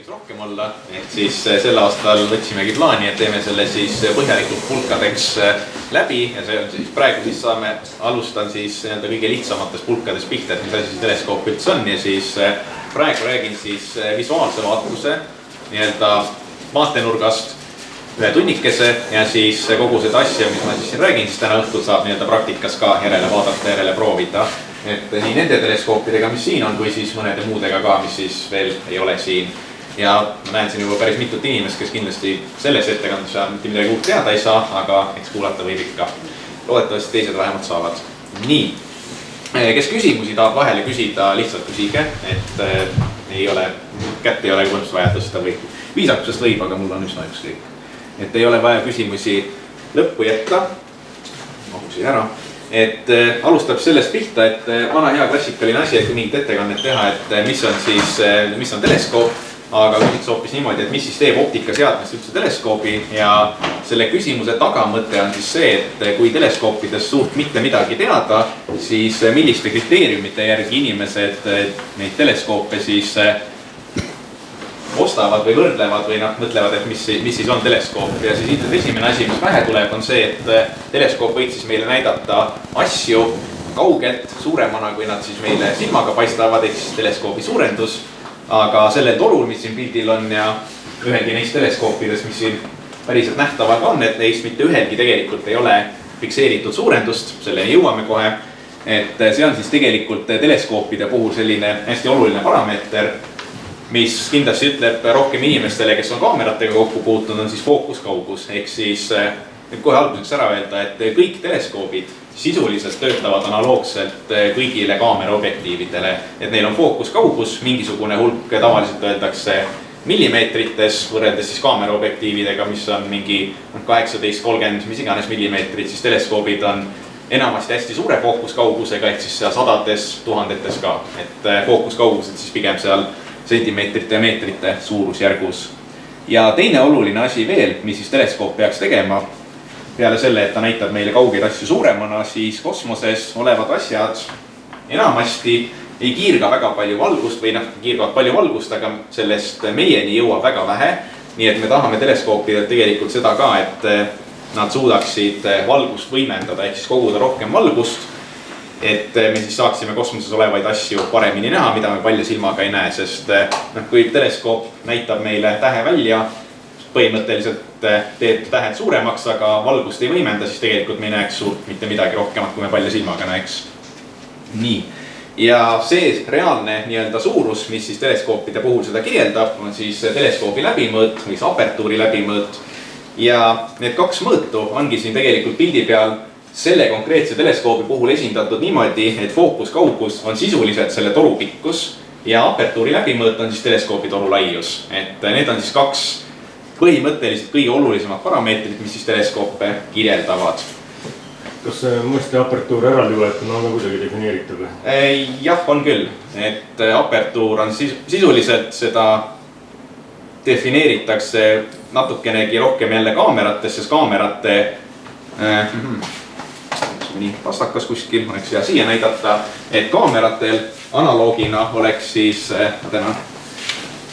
rohkem olla, ehk siis sel aastal võtsimegi plaani, et teeme selle siis põhjalikult pulkadeks läbi ja see on siis praegu siis alustan siis kõige lihtsamatest pulkadest pihta, et mis asi see teleskoop üldse on ja siis praegu räägin siis visuaalse vaatuse vaatenurgast ühe tunnikese ja siis kogu seda asja, mis ma siis siin räägin, siis täna õhtul saab praktikas ka järele vaadata, järele proovida. Et nii nende teleskoopidega, mis siin on, kui siis mõnede muudega ka, mis siis veel ei ole siin. Ja ma näen siin juba päris mitut inimest, kes kindlasti selles ettekandes mitte midagi uut teada ei saa, aga eks kuulata võib ikka. Loodetavasti teised vähemalt saavad. Nii, kes küsimusi tahab vahele küsida, lihtsalt küsige, et kätt ei ole mõnust vaja tõsta või viisakusest võib, aga mul on üsna ükskõik. Et ei ole vaja küsimusi lõppu jätta. Mahusin ära. Et alustab sellest pihta, et vana hea klassikaline asi, et kui mingit ettekannet teha, et mis on teleskoop, aga küsiks hoopis niimoodi, et mis siis teeb optikaseadmest üldse teleskoobi ja selle küsimuse tagamõte on siis see, et kui teleskoopidest suurt mitte midagi teada, siis milliste kriteeriumite järgi inimesed neid teleskoope siis ostavad või võrdlevad või mõtlevad, et mis siis on teleskoop ja siis ilmselt esimene asi, mis pähe tuleb, on see, et teleskoop võid siis meile näidata asju kaugelt suuremana, kui nad siis meile silmaga paistavad, ehk siis teleskoobi suurendus. Aga sellel torul, mis siin pildil on ja ühelgi neist teleskoopidest, mis siin päriselt nähtavaga on, et neist mitte ühelgi tegelikult ei ole fikseeritud suurendust, selleni jõuame kohe. Et see on siis tegelikult teleskoopide puhul selline hästi oluline parameeter, mis kindlasti ütleb rohkem inimestele, kes on kaameratega kokku puutunud, on siis fookuskaugus. Ehk siis nüüd kohe alguseks ära öelda, et kõik teleskoobid sisuliselt töötavad analoogselt kõigile kaameraobjektiividele. Et neil on fookuskaugus, mingisugune hulk tavaliselt öeldakse millimeetrites, võrreldes siis kaameraobjektiividega, mis on mingi 18-30, mis iganes millimeetrid, siis teleskoobid on enamasti hästi suure fookuskaugusega, ehk siis seal sadades, tuhandetes ka. Et fookuskaugused siis pigem seal sentimeetrite ja meetrite suurusjärgus. Ja teine oluline asi veel, mis siis teleskoop peaks tegema, peale selle, et ta näitab meile kaugeid asju suuremana, siis kosmoses olevad asjad enamasti ei kiirga väga palju valgust või kiirgavad palju valgust, aga sellest meieni jõuab väga vähe. Nii et me tahame teleskoopidelt tegelikult seda ka, et nad suudaksid valgust võimendada, ehk siis koguda rohkem valgust, et me siis saaksime kosmoses olevaid asju paremini näha, mida me palja silmaga ei näe, sest kui teleskoop näitab meile tähe välja, põhimõtteliselt teeb tähed suuremaks, aga valgust ei võimenda, siis tegelikult me ei näeks suurt mitte midagi rohkemat, kui me palja silmaga näeks. Nii, ja see reaalne suurus, mis siis teleskoopide puhul seda kirjeldab, on siis teleskoobi läbimõõt või apertuuri läbimõõt. Ja need kaks mõõtu ongi siin tegelikult pildi peal selle konkreetse teleskoobi puhul esindatud niimoodi, et fookuskaugus on sisuliselt selle toru pikkus ja apertuuri läbimõõt on siis teleskoobi toru laius. Et need on siis kaks põhimõtteliselt kõige olulisemad parameetrid, mis siis teleskoope kirjeldavad. Kas see mõiste apertuur eraldiuletuna on ka kuidagi defineeritud? Jah, on küll. Et apertuur on sisuliselt seda defineeritakse natukenegi rohkem jälle kaamerates, sest kaamerate nii vastakas kuskil, oleks hea siia näidata, et kaameratel analoogina oleks siis,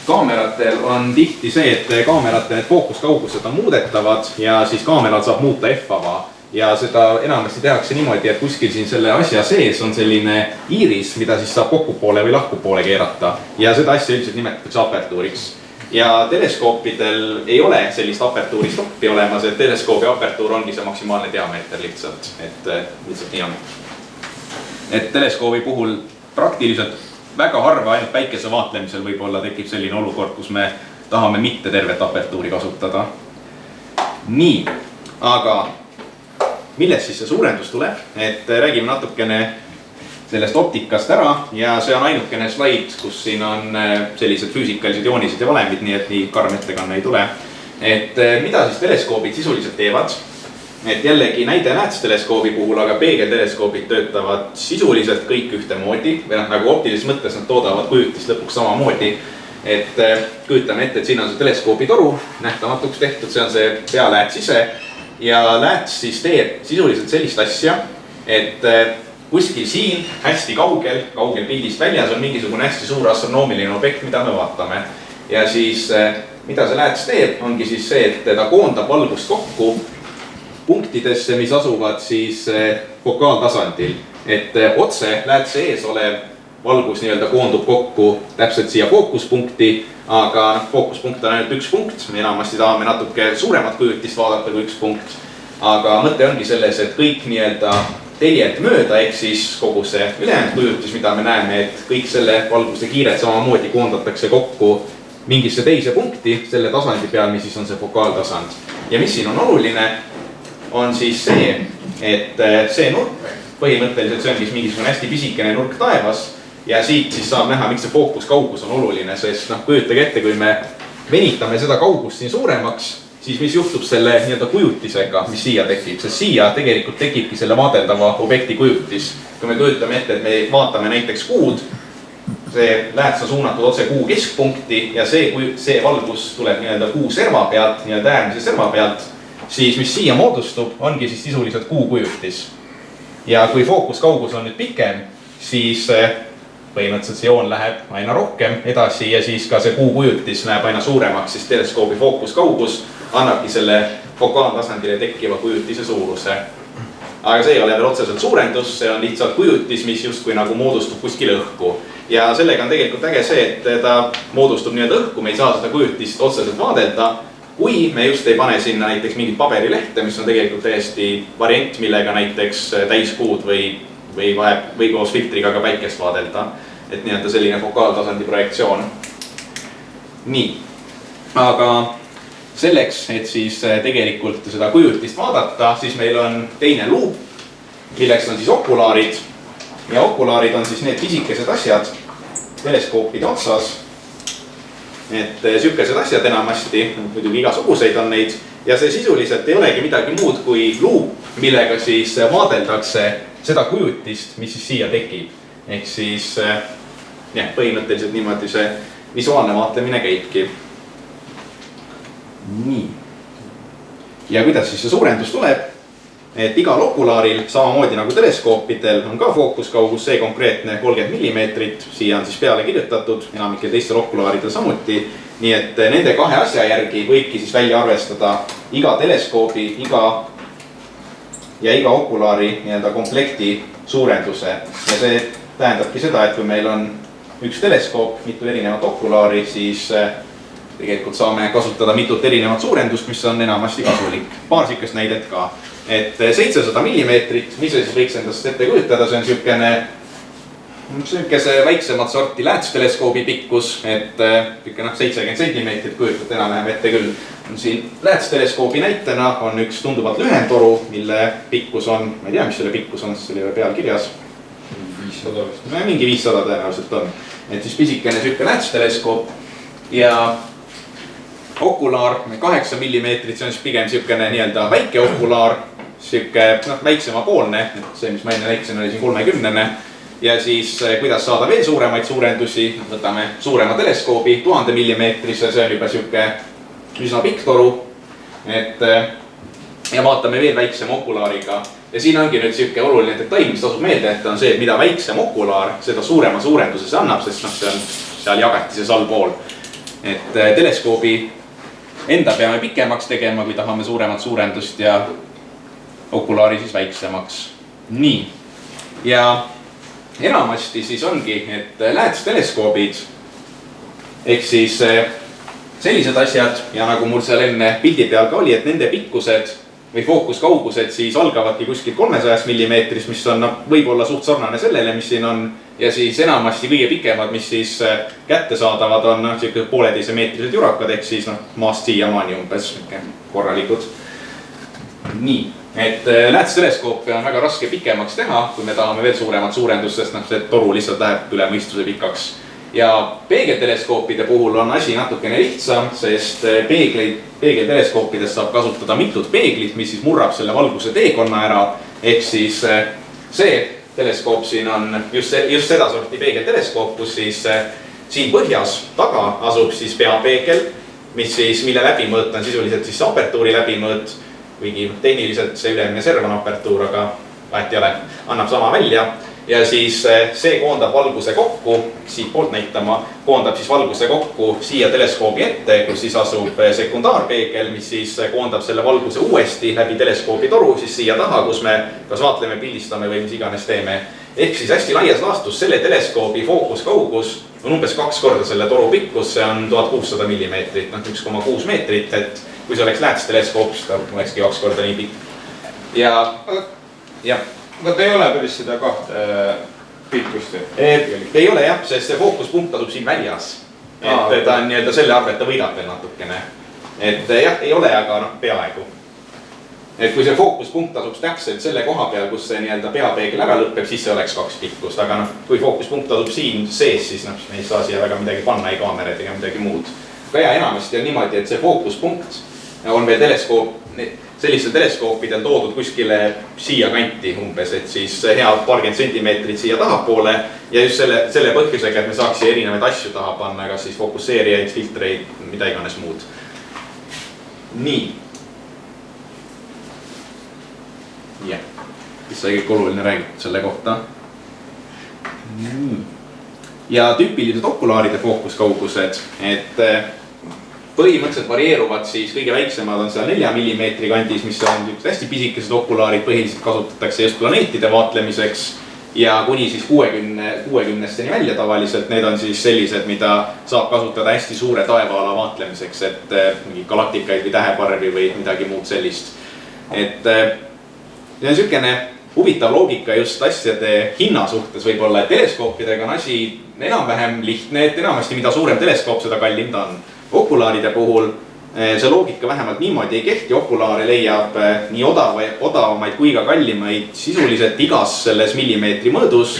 kaameratel on tihti see, et kaamerate need fookuskaugused on muudetavad ja siis kaameral saab muuta F-ava ja seda enamasti tehakse niimoodi, et kuskil siin selle asja sees on selline iiris, mida siis saab kokkupoole või lahkupoole keerata ja seda asja üldiselt nimetatakse apertuuriks. Ja teleskoopidel ei ole sellist apertuuri stoppi olemas, et teleskoobi apertuur ongi see maksimaalne diameeter lihtsalt, et lihtsalt nii on. Et teleskoobi puhul praktiliselt väga harva ainult päikese vaatlemisel võib-olla tekib selline olukord, kus me tahame mitte tervet apertuuri kasutada. Nii, aga millest siis see suurendus tuleb? Et räägime natukene sellest optikast ära ja see on ainukene slaid, kus siin on sellised füüsikalised joonised ja valemid, nii et nii karm ettekanne ei tule. Et mida siis teleskoobid sisuliselt teevad? Et jällegi näide näetustelleskoobi puhul, aga peegelteleskoobid töötavad sisuliselt kõik ühtemoodi või nagu optilises mõttes nad toodavad kujutist lõpuks samamoodi. Et kujutame ette, et siin on see teleskoobi toru nähtamatuks tehtud, see on see pealääts ise ja lääts siis teeb sisuliselt sellist asja, et kuskil siin hästi kaugel pildist väljas on mingisugune hästi suur astronoomiline objekt, mida me vaatame. ja siis mida see lääts teeb, ongi siis see, et ta koondab valgust kokku punktidesse, mis asuvad siis fokaaltasandil. Et otse läätse ees olev valgus nii-öelda koondub kokku täpselt siia fookuspunkti, aga fookuspunkt on ainult üks punkt, me enamasti tahame natuke suuremat kujutist vaadata kui üks punkt. Aga mõte ongi selles, et kõik nii-öelda teljed mööda, ehk siis kogu see ülejäänud kujutis, mida me näeme, et kõik selle valguse kiired samamoodi koondatakse kokku mingisse teise punkti selle tasandi peal, mis siis on see fokaaltasand. Ja mis siin on oluline, on siis see, et see nurk, põhimõtteliselt see ongi mingisugune hästi pisikene nurk taevas ja siit siis saab näha, miks see fookuskaugus on oluline, sest kujutage ette, kui me venitame seda kaugust siin suuremaks, siis mis juhtub selle nii-öelda kujutisega, mis siia tekib, sest siia tegelikult tekibki selle vaadeldava objekti kujutis. Kui me kujutame ette, et me vaatame näiteks kuud, see lääts on suunatud otse kuu keskpunkti ja see valgus tuleb nii-öelda kuu serva pealt, nii-öelda äärmise serva pealt, siis mis siia moodustub, ongi siis sisuliselt kuu kujutis. Ja kui fookuskaugus on nüüd pikem, siis põhimõtteliselt see joon läheb aina rohkem edasi ja siis ka see kuu kujutis läheb aina suuremaks, siis teleskoobi fookuskaugus annabki selle fokaaltasandile tekkiva kujutise suuruse. Aga see ei ole veel otseselt suurendus, see on lihtsalt kujutis, mis justkui nagu moodustub kuskil õhku. Ja sellega on tegelikult äge see, et ta moodustub nii-öelda õhku, me ei saa seda kujutist otseselt vaadelda, kui me just ei pane sinna näiteks mingit paberilehte, mis on tegelikult täiesti variant, millega näiteks täiskuud või koos filtriga ka päikest vaadelda. Et nii-öelda selline fokaaltasandi projektsioon. Nii, aga selleks, et siis tegelikult seda kujutist vaadata, siis meil on teine luup, milleks on siis okulaarid. Ja okulaarid on siis need pisikesed asjad teleskoopide otsas. Et sükesed asjad enamasti, muidugi igasuguseid on neid, ja see sisuliselt ei olegi midagi muud kui luup, millega siis vaadeldakse seda kujutist, mis siis siia tekib. Ehk siis põhimõtteliselt niimoodi see visuaalne vaatlemine käibki. Nii. Ja kuidas siis see suurendus tuleb? Et igal okulaaril, samamoodi nagu teleskoopidel, on ka fookuskaugus see konkreetne 30 mm, siia on siis peale kirjutatud, enamikel teistel okulaaridel samuti. Nii et nende kahe asja järgi võibki siis välja arvestada iga teleskoobi, iga okulaari nii-öelda komplekti suurenduse. Ja see tähendabki seda, et kui meil on üks teleskoop, mitu erinevat okulaari, siis tegelikult saame kasutada mitut erinevat suurendust, mis on enamasti kasulik. Paar sikest näidet ka. Et 700 mm, mis see siis võiks endast ette kujutada, see on sükese väiksemat sorti läätsteleskoobi pikkus, et 70 cm kujutate enam-vähem ette küll. Siin läätsteleskoobi näitena on üks tunduvalt lühem toru, mille pikkus on, ma ei tea, mis selle pikkus on, see oli peal kirjas. 500 vist. Mingi 500 tõenäoliselt on. Et siis pisikene süke läätsteleskoop ja okulaar, 8 mm, see on siis pigem sükene nii-öelda väike okulaar, süke väiksema poolne, see, mis ma enne näitasin, oli siin 30. Ja siis, kuidas saada veel suuremaid suurendusi, võtame suurema teleskoobi, 1000 mm, see on juba süke üsna pikk toru. Ja vaatame veel väiksema okulaariga. Ja siin ongi nüüd süke oluline detail, mis tasub meelde, et on see, et mida väiksem okulaar, seda suurema suurenduse see annab, sest see on seal jagatises allpool. Et teleskoobi enda peame pikemaks tegema, kui tahame suuremat suurendust ja okulaari siis väiksemaks. Nii. Ja enamasti siis ongi, et läätsteleskoobid, ehk siis sellised asjad ja nagu mul seal enne pildi peal ka oli, et nende pikkused või fookuskaugused siis algavadki kuskil 300 mm, mis on võib-olla suht sarnane sellele, mis siin on. Ja siis enamasti kõige pikemad, mis siis kätte saadavad, on 1,5 meetrised jurakad, ehk siis maast siiamaani umbes korralikud. Nii, et läätsteleskoopia on väga raske pikemaks teha, kui me tahame veel suuremat suurendust, sest see toru lihtsalt läheb üle mõistuse pikaks. Ja peegelteleskoopide puhul on asi natukene lihtsam, sest peegelteleskoopidest saab kasutada mitut peeglit, mis siis murrab selle valguse teekonna ära. Ehk siis see teleskoop siin on just seda sorti peegelteleskoop, kus siis siin põhjas taga asub siis peapeegel, mille läbimõõt on sisuliselt siis apertuuri läbimõõt, kuigi tehniliselt see ülemine serv on apertuur, aga vahet ei ole, annab sama välja. ja siis see koondab valguse kokku, siit poolt näitama, koondab siis valguse kokku siia teleskoobi ette, kus siis asub sekundaarpeegel, mis siis koondab selle valguse uuesti läbi teleskoobi toru siis siia taha, kus me kas vaatleme, pildistame või mis iganes teeme. Ehk siis hästi laias laastus selle teleskoobi fookuskaugus on umbes 2 korda selle toru pikkus, see on 1600 millimeetrit, 1,6 meetrit, et kui see oleks lähedsteleskoop, siis ta olekski 2 korda nii pikk. Ja Aga ta ei ole päris seda 2 pikkust. Ei ole jah, sest see fookuspunkt asub siin väljas. Et ta on nii-öelda selle arvet, ta võidab veel natukene. Et jah, ei ole, aga peaaegu. Et kui see fookuspunkt asuks täpselt selle koha peal, kus see nii-öelda peapeegel ära lõpeb, siis see oleks 2 pikkust. Aga kui fookuspunkt asub siin sees, siis me ei saa siia väga midagi panna, ei kaamerat ega midagi muud. Aga ja enamasti on niimoodi, et see fookuspunkt on veel sellistel teleskoopidel toodud kuskile siia kanti umbes, et siis hea paarkümmend sentimeetrit siia tahapoole ja just selle põhjusega, et me saaks siia erinevaid asju taha panna, kas siis fokusseerijaid, filtreid, mida iganes muud. Nii. Jah, mis sai kõik oluline räägitud selle kohta. Nii. Ja tüüpilised okulaaride fookuskaugused, et põhimõtteliselt varieeruvad siis kõige väiksemad on seal 4 mm kandis, mis on hästi pisikesed okulaarid, põhiliselt kasutatakse just planeetide vaatlemiseks ja kuni siis 60-steni välja tavaliselt, need on siis sellised, mida saab kasutada hästi suure taevaala vaatlemiseks, et mingi galaktikaid või täheparvi või midagi muud sellist. Et see on niisugune huvitav loogika just asjade hinna suhtes võib-olla, et teleskoopidega on asi enam-vähem lihtne, et enamasti mida suurem teleskoop, seda kallim ta on. Okulaaride puhul see loogika vähemalt niimoodi ei kehti, okulaare leiab nii odavamaid kui ka kallimaid sisuliselt igas selles millimeetri mõõdus,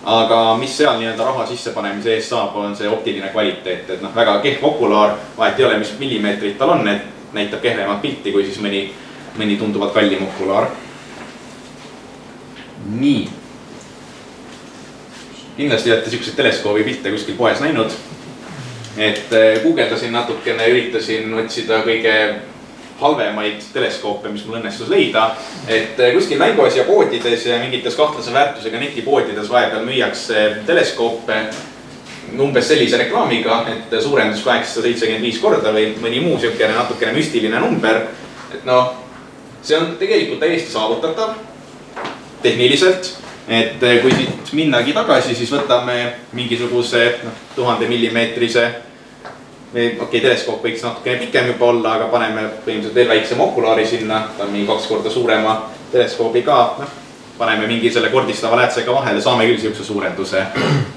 aga mis seal nii-öelda raha sissepanemise eest saab, on see optiline kvaliteet, et väga kehv okulaar, vahet ei ole, mis millimeetrit tal on, et näitab kehvemat pilti kui siis mõni tunduvalt kallim okulaar. Nii. Kindlasti olete siukseid teleskoobi pilte kuskil poes näinud. Et guugeldasin natukene, üritasin otsida kõige halvemaid teleskoope, mis mul õnnestus leida. Et kuskil mänguasja poodides ja mingites kahtlase väärtusega netipoodides vahepeal müüakse teleskoope umbes sellise reklaamiga, et suurendus 875 korda või mõni muu siukene natukene müstiline number. Et see on tegelikult täiesti saavutatav tehniliselt. Et kui siit minnagi tagasi, siis võtame mingisuguse 1000 millimeetrise, teleskoop võiks natukene pikem juba olla, aga paneme põhimõtteliselt veel väiksema okulaari sinna, ta on mingi 2 korda suurema teleskoobi ka, paneme mingi selle kordistava läätsega vahele, saame küll siukse suurenduse.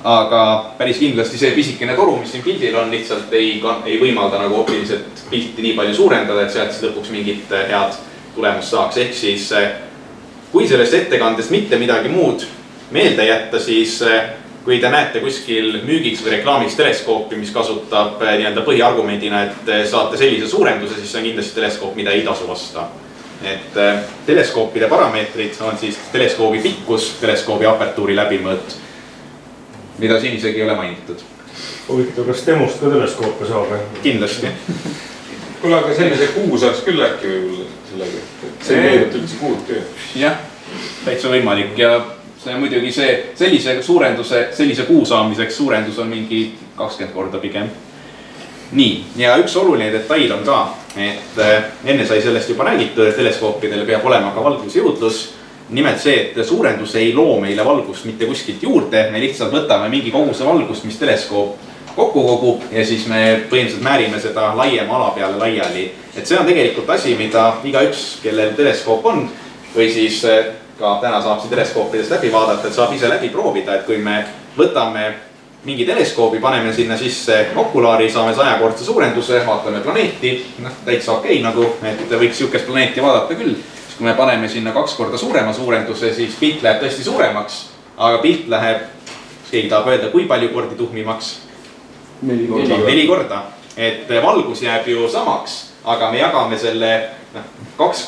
Aga päris kindlasti see pisikene toru, mis siin pildil on, lihtsalt ei võimalda nagu optiliselt pilti nii palju suurendada, et sealt siis lõpuks mingit head tulemust saaks. Ehk siis kui sellest ettekandest mitte midagi muud meelde jätta, siis kui te näete kuskil müügiks või reklaamiks teleskoopi, mis kasutab nii-öelda põhiargumendina, et saate sellise suurenduse, siis see on kindlasti teleskoop, mida ei tasu osta. Et teleskoopide parameetrid on siis teleskoobi pikkus, teleskoobi apertuuri läbimõõt, mida siin isegi ei ole mainitud. Huvitav, kas temust ka teleskoope saab? Kindlasti. Kuule, aga sellise kuu saaks küll äkki võib-olla sellega, et see ei meeruta üldse kuud töö. Jah, täitsa võimalik ja see on muidugi sellise kuu saamiseks suurendus on mingi 20 korda pigem. Nii, ja üks oluline detail on ka, et enne sai sellest juba räägitud, et teleskoopidel peab olema ka valgusjõudlus. Nimelt see, et suurendus ei loo meile valgust mitte kuskilt juurde, me lihtsalt võtame mingi koguse valgust, mis teleskoop kokku kogub ja siis me põhimõtteliselt määrime seda laiema ala peale laiali. Et see on tegelikult asi, mida igaüks, kellel teleskoop on, või siis ka täna saab siin teleskoopidest läbi vaadata, et saab ise läbi proovida, et kui me võtame mingi teleskoobi, paneme sinna sisse okulaari, saame 100-kordse suurenduse, vaatame planeeti, täitsa okei nagu, et võiks siukest planeeti vaadata küll. Kui me paneme sinna 2 korda suurema suurenduse, siis pilt läheb tõesti suuremaks, aga pilt läheb, keegi tahab öelda, kui palju kordi tuhmimaks? 4 korda, et valgus jääb ju samaks, aga me jagame selle 2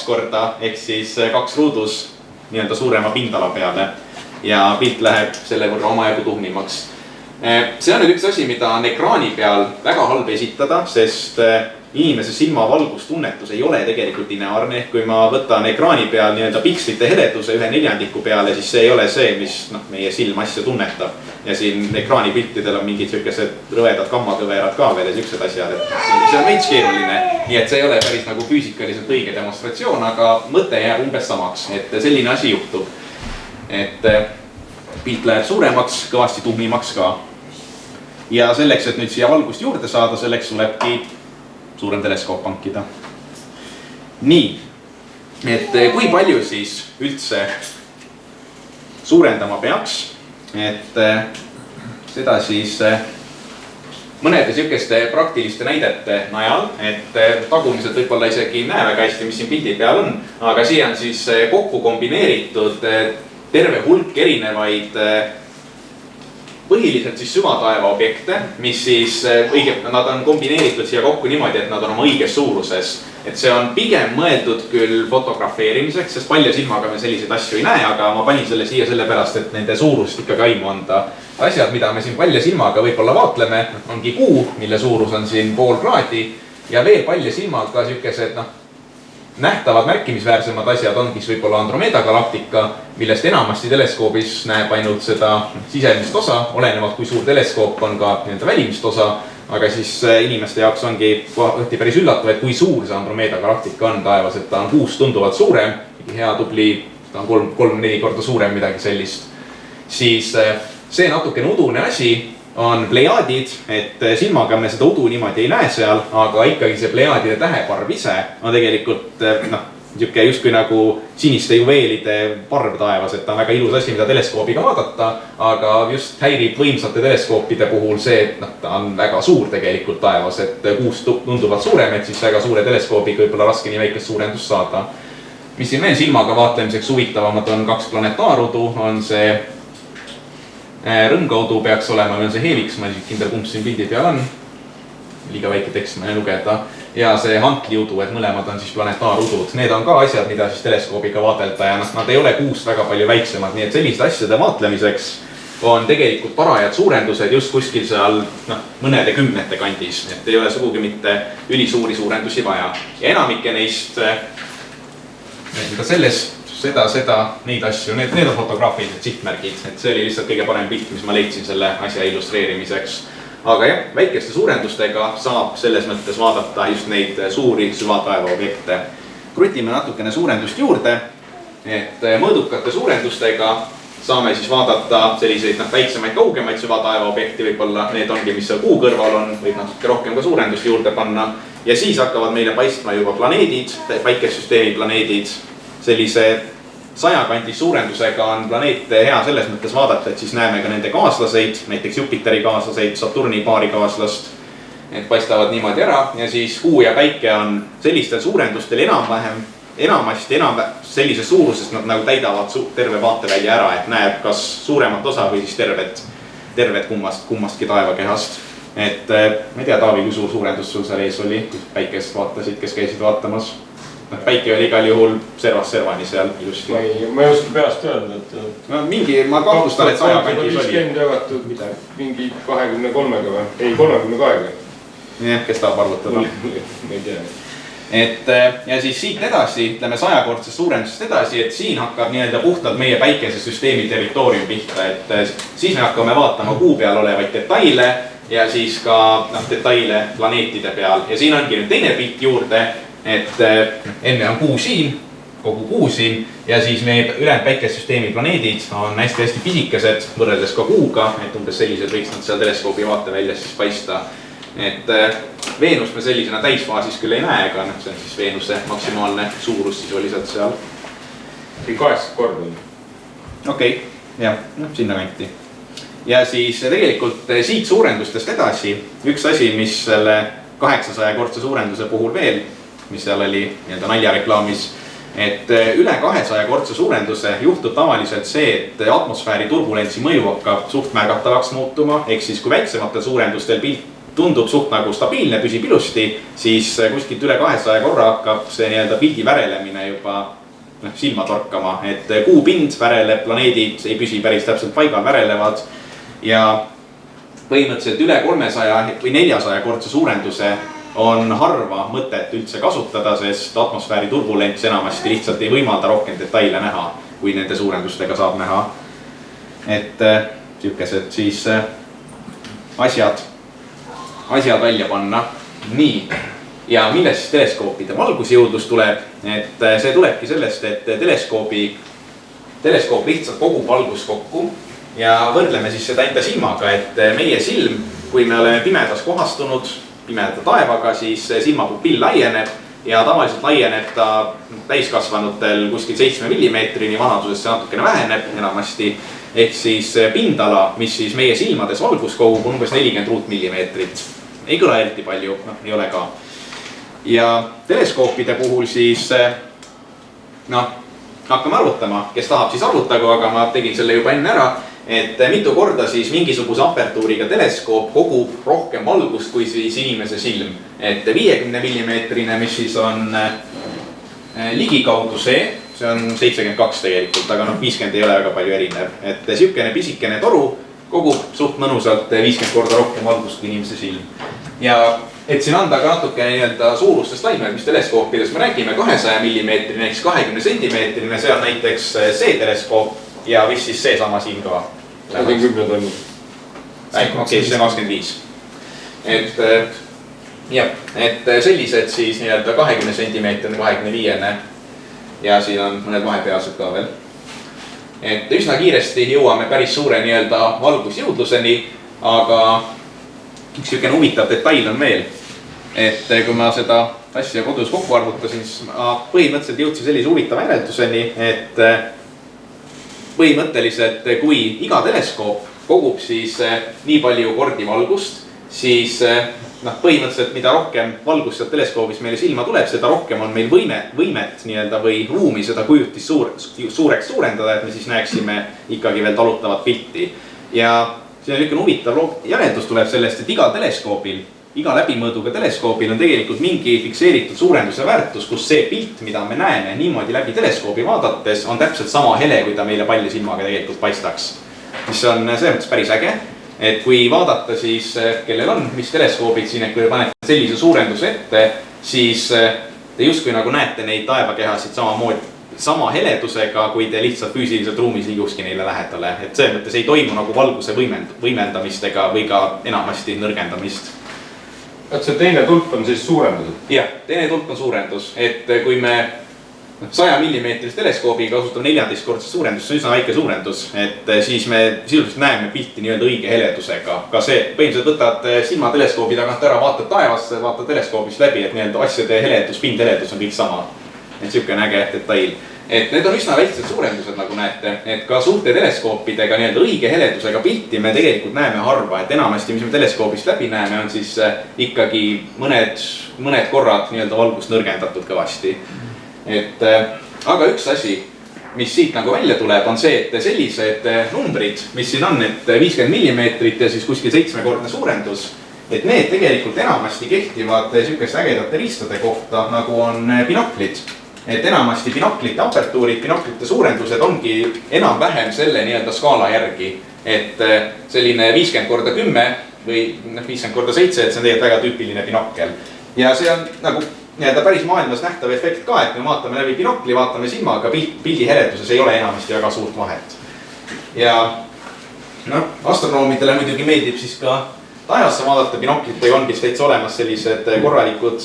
korda, ehk siis 2 ruudus nii-öelda suurema pindala peale ja pilt läheb selle võrra omajagu tuhmimaks. see on nüüd üks asi, mida on ekraani peal väga halb esitada, sest inimese silmavalgustunnetus ei ole tegelikult lineaarne. Kui ma võtan ekraani peal nii-öelda pikslite heleduse 1/4 peale, siis see ei ole see, mis meie silm asja tunnetab. Ja siin ekraani piltidel on mingid sellised rõvedad kammakõverad ka veel ja sellised asjad, et see on veits keeruline. Nii et see ei ole päris nagu füüsikaliselt õige demonstratsioon, aga mõte jääb umbes samaks, et selline asi juhtub. Et pilt läheb suuremaks, kõvasti tuhmimaks ka. Ja selleks, et nüüd siia valgust juurde saada, selleks tulebki suurem teleskoop hankida. Nii, et kui palju siis üldse suurendama peaks, et seda siis mõnede sihukeste praktiliste näidete najal, et tagumised võib-olla isegi näe väga hästi, mis siin pildi peal on, aga siia on siis kokku kombineeritud terve hulk erinevaid põhiliselt siis süvataeva objekte, mis siis nad on kombineeritud siia kokku niimoodi, et nad on oma õiges suuruses. Et see on pigem mõeldud küll fotografeerimiseks, sest palja silmaga me selliseid asju ei näe, aga ma panin selle siia sellepärast, et nende suurust ikkagi aimu anda. Asjad, mida me siin palja silmaga võib-olla vaatleme, ongi kuu, mille suurus on siin 0,5 kraadi ja veel palja silmaga sihukesed nähtavad märkimisväärsemad asjad ongi võib-olla Andromeda galaktika, millest enamasti teleskoobis näeb ainult seda sisemist osa, olenevalt kui suur teleskoop on ka välimist osa, aga siis inimeste jaoks ongi õhti päris üllatav, et kui suur see Andromeda galaktika on taevas, et ta on kuust tunduvalt suurem, hea tubli, ta on 3-4 korda suurem midagi sellist. Siis see natukene udune asi on plejaadid, et silmaga me seda udu niimoodi ei näe seal, aga ikkagi see plejaadide täheparv ise on tegelikult niisugune justkui nagu siniste juveelide parv taevas, et ta on väga ilus asi, mida teleskoobiga vaadata, aga just häirib võimsate teleskoopide puhul see, et ta on väga suur tegelikult taevas, et kuust tunduvalt suurem, et siis väga suure teleskoobiga võib-olla raske nii väikest suurendust saada. Mis siin veel silmaga vaatlemiseks huvitavamad on 2 planetaarudu, on see rõngaudu peaks olema, või on see Helix, ma ei kindel, kumb siin pildi peal on. Liiga väike tekst ma ei lugeda. Ja see Huntley-udu, et mõlemad on siis planetaarudud. Need on ka asjad, mida siis teleskoobiga vaadelda ja nad ei ole kuust väga palju väiksemad. Nii et selliste asjade vaatlemiseks on tegelikult parajad suurendused just kuskil seal mõnede kümnete kandis. Et ei ole sugugi mitte ülisuuri suurendusi vaja. Ja enamike neist selles neid asju, need on fotograafilised sihtmärgid, et see oli lihtsalt kõige parem pilt, mis ma leidsin selle asja illustreerimiseks. Aga jah, väikeste suurendustega saab selles mõttes vaadata just neid suuri süvataeva objekte. Krutime natukene suurendust juurde, et mõõdukate suurendustega saame siis vaadata selliseid väiksemaid kaugemaid süvataeva objekti, võib-olla need ongi, mis seal kuu kõrval on, võib natuke rohkem ka suurendust juurde panna. Ja siis hakkavad meile paistma juba planeedid, päikesesüsteemi planeedid. Sellise 100 kandis suurendusega on planeete hea selles mõttes vaadata, et siis näeme ka nende kaaslaseid, näiteks Jupiteri kaaslaseid, Saturni paari kaaslast, et paistavad niimoodi ära ja siis kuu ja päike on sellistel suurendustel enamasti sellises suuruses nad nagu täidavad terve vaatevälja ära, et näeb kas suuremat osa või siis tervet kummastki taevakehast. Et ma ei tea, Taavi, kui suur suurendus sul seal ees oli, kui päikest vaatasid, kes käisid vaatamas? Päike oli igal juhul servast servani seal ilusti. Ma ei oska peast öelda, et mingi, ma kahtlustan, et 100 kandis oli. 50 jagatud mingi 23-ga või? Ei, 32-ga. Jah, kes tahab arvutada? Ma ei tea. Et ja siis siit edasi, ütleme 100-kordsest suurendusest edasi, et siin hakkab nii-öelda puhtalt meie päikesesüsteemi territoorium pihta, et siis me hakkame vaatama kuu peal olevaid detaile ja siis ka detaile planeetide peal. Ja siin ongi nüüd teine pilt juurde, et enne on kuu siin, kogu kuu siin ja siis meie ülejäänud päikesesüsteemi planeedid on hästi-hästi pisikesed võrreldes ka kuuga, et umbes sellised võiks nad seal teleskoobi vaateväljas siis paista. Et Veenust me sellisena täisfaasis küll ei näe, aga see on siis Veenuse maksimaalne suurus sisuliselt seal. 8 korda. Okei, jah, sinna kanti. Ja siis tegelikult siit suurendustest edasi üks asi, mis selle 800-kordse suurenduse puhul veel, mis seal oli nii-öelda naljareklaamis, et üle 200-kordse suurenduse juhtub tavaliselt see, et atmosfääri turbulentsi mõju hakkab suht märgatavaks muutuma, ehk siis kui väiksematel suurendustel pilt tundub suht nagu stabiilne, püsib ilusti, siis kuskilt üle 200 korra hakkab see nii-öelda pildi värelemine juba silma torkama, et kuu pind väreleb, planeedid ei püsi päris täpselt paigal, värelevad ja põhimõtteliselt üle 300 või 400 kordse suurenduse on harva mõtet üldse kasutada, sest atmosfääri turbulents enamasti lihtsalt ei võimalda rohkem detaile näha, kui nende suurendustega saab näha. Et sihukesed siis asjad välja panna. Nii, ja millest siis teleskoopide valgusjõudlus tuleb? Et see tulebki sellest, et teleskoop lihtsalt kogub valgust kokku ja võrdleme siis seda enda silmaga, et meie silm, kui me oleme pimedas kohastunud, pimeda taevaga, siis silmapupill laieneb ja tavaliselt laieneb ta täiskasvanutel kuskil 7 millimeetrini, vanaduses see natukene väheneb enamasti. Ehk siis pindala, mis siis meie silmades valgust kogub, on umbes 40 ruutmillimeetrit. Ei kõla eriti palju, ei ole ka. Ja teleskoopide puhul siis, hakkame arvutama, kes tahab siis arvutagu, aga ma tegin selle juba enne ära. Et mitu korda siis mingisuguse apertuuriga teleskoop kogub rohkem valgust kui siis inimese silm. Et 50 millimeetrine, mis siis on ligikaudu see on 72 tegelikult, aga 50 ei ole väga palju erinev. Et sihukene pisikene toru kogub suht mõnusalt 50 korda rohkem valgust kui inimese silm. Ja et siin anda ka natukene suurustest aimed, mis teleskoopides me räägime, 200 millimeetrine, ehk 20 sentimeetrine, see on näiteks see teleskoop ja vist siis see sama siin ka. See on 10 tonni. Okei, see on 25. Et sellised siis 20 sentimeetrine, 25-ne ja siin on mõned vahepealsed ka veel. Et üsna kiiresti jõuame päris suure valgusjõudluseni, aga üks sihukene huvitav detail on veel. Et kui ma seda asja kodus kokku arvutasin, siis ma põhimõtteliselt jõudsin sellise huvitava järelduseni, et põhimõtteliselt kui iga teleskoop kogub siis nii palju kordi valgust, siis põhimõtteliselt mida rohkem valgust sealt teleskoobis meile silma tuleb, seda rohkem on meil võimet või ruumi seda kujutist suureks suurendada, et me siis näeksime ikkagi veel talutavat pilti. Ja see on niisugune huvitav järeldus tuleb sellest, et igal teleskoopil, iga läbimõõduga teleskoopil on tegelikult mingi fikseeritud suurenduse väärtus, kus see pilt, mida me näeme niimoodi läbi teleskoobi vaadates, on täpselt sama hele, kui ta meile palli silmaga tegelikult paistaks. Mis on selles mõttes päris äge. Et kui vaadata siis, kellel on, mis teleskoobid siin, et kui te panete sellise suurenduse ette, siis te justkui nagu näete neid taevakehasid sama heledusega, kui te lihtsalt füüsiliselt ruumis liigukski neile lähedale. Et see mõttes ei toimu nagu valguse võimendamistega või ka enamasti nõrgendamist. Et see teine tulp on siis suurendus? Jah, teine tulp on suurendus. Et kui me 100 millimeetrist teleskoobiga kasutame 14-kordset suurendust, see on üsna väike suurendus, et siis me sisuliselt näeme pilti õige heledusega. Ka see, põhimõtteliselt võtad silma teleskoobi tagant ära, vaatad taevasse, vaatad teleskoobist läbi, et asjade heledus, pindheledus on kõik sama. Et sihukene äge detail. Et need on üsna väiksed suurendused, nagu näete, et ka suurte teleskoopidega õige heledusega pilti me tegelikult näeme harva, et enamasti, mis me teleskoobist läbi näeme, on siis ikkagi mõned korrad valgust nõrgendatud kõvasti. Aga üks asi, mis siit välja tuleb, on see, et sellised numbrid, mis siin on, et 50 millimeetrit ja siis kuskil 7-kordne suurendus, et need tegelikult enamasti kehtivad sihukeste ägedate riistade kohta, nagu on binoklid. Et enamasti binoklite apertuurid, binoklite suurendused ongi enam-vähem selle skaala järgi, et selline 50x10 või 50x7, et see on tegelikult väga tüüpiline binokkel. Ja see on nagu päris maailmas nähtav efekt ka, et me vaatame läbi binokli, vaatame silmaga, pildi heleduses ei ole enamasti väga suurt vahet. Ja astronoomidele muidugi meeldib siis ka taevasse vaadata, binoklitega on vist täitsa olemas sellised korralikud,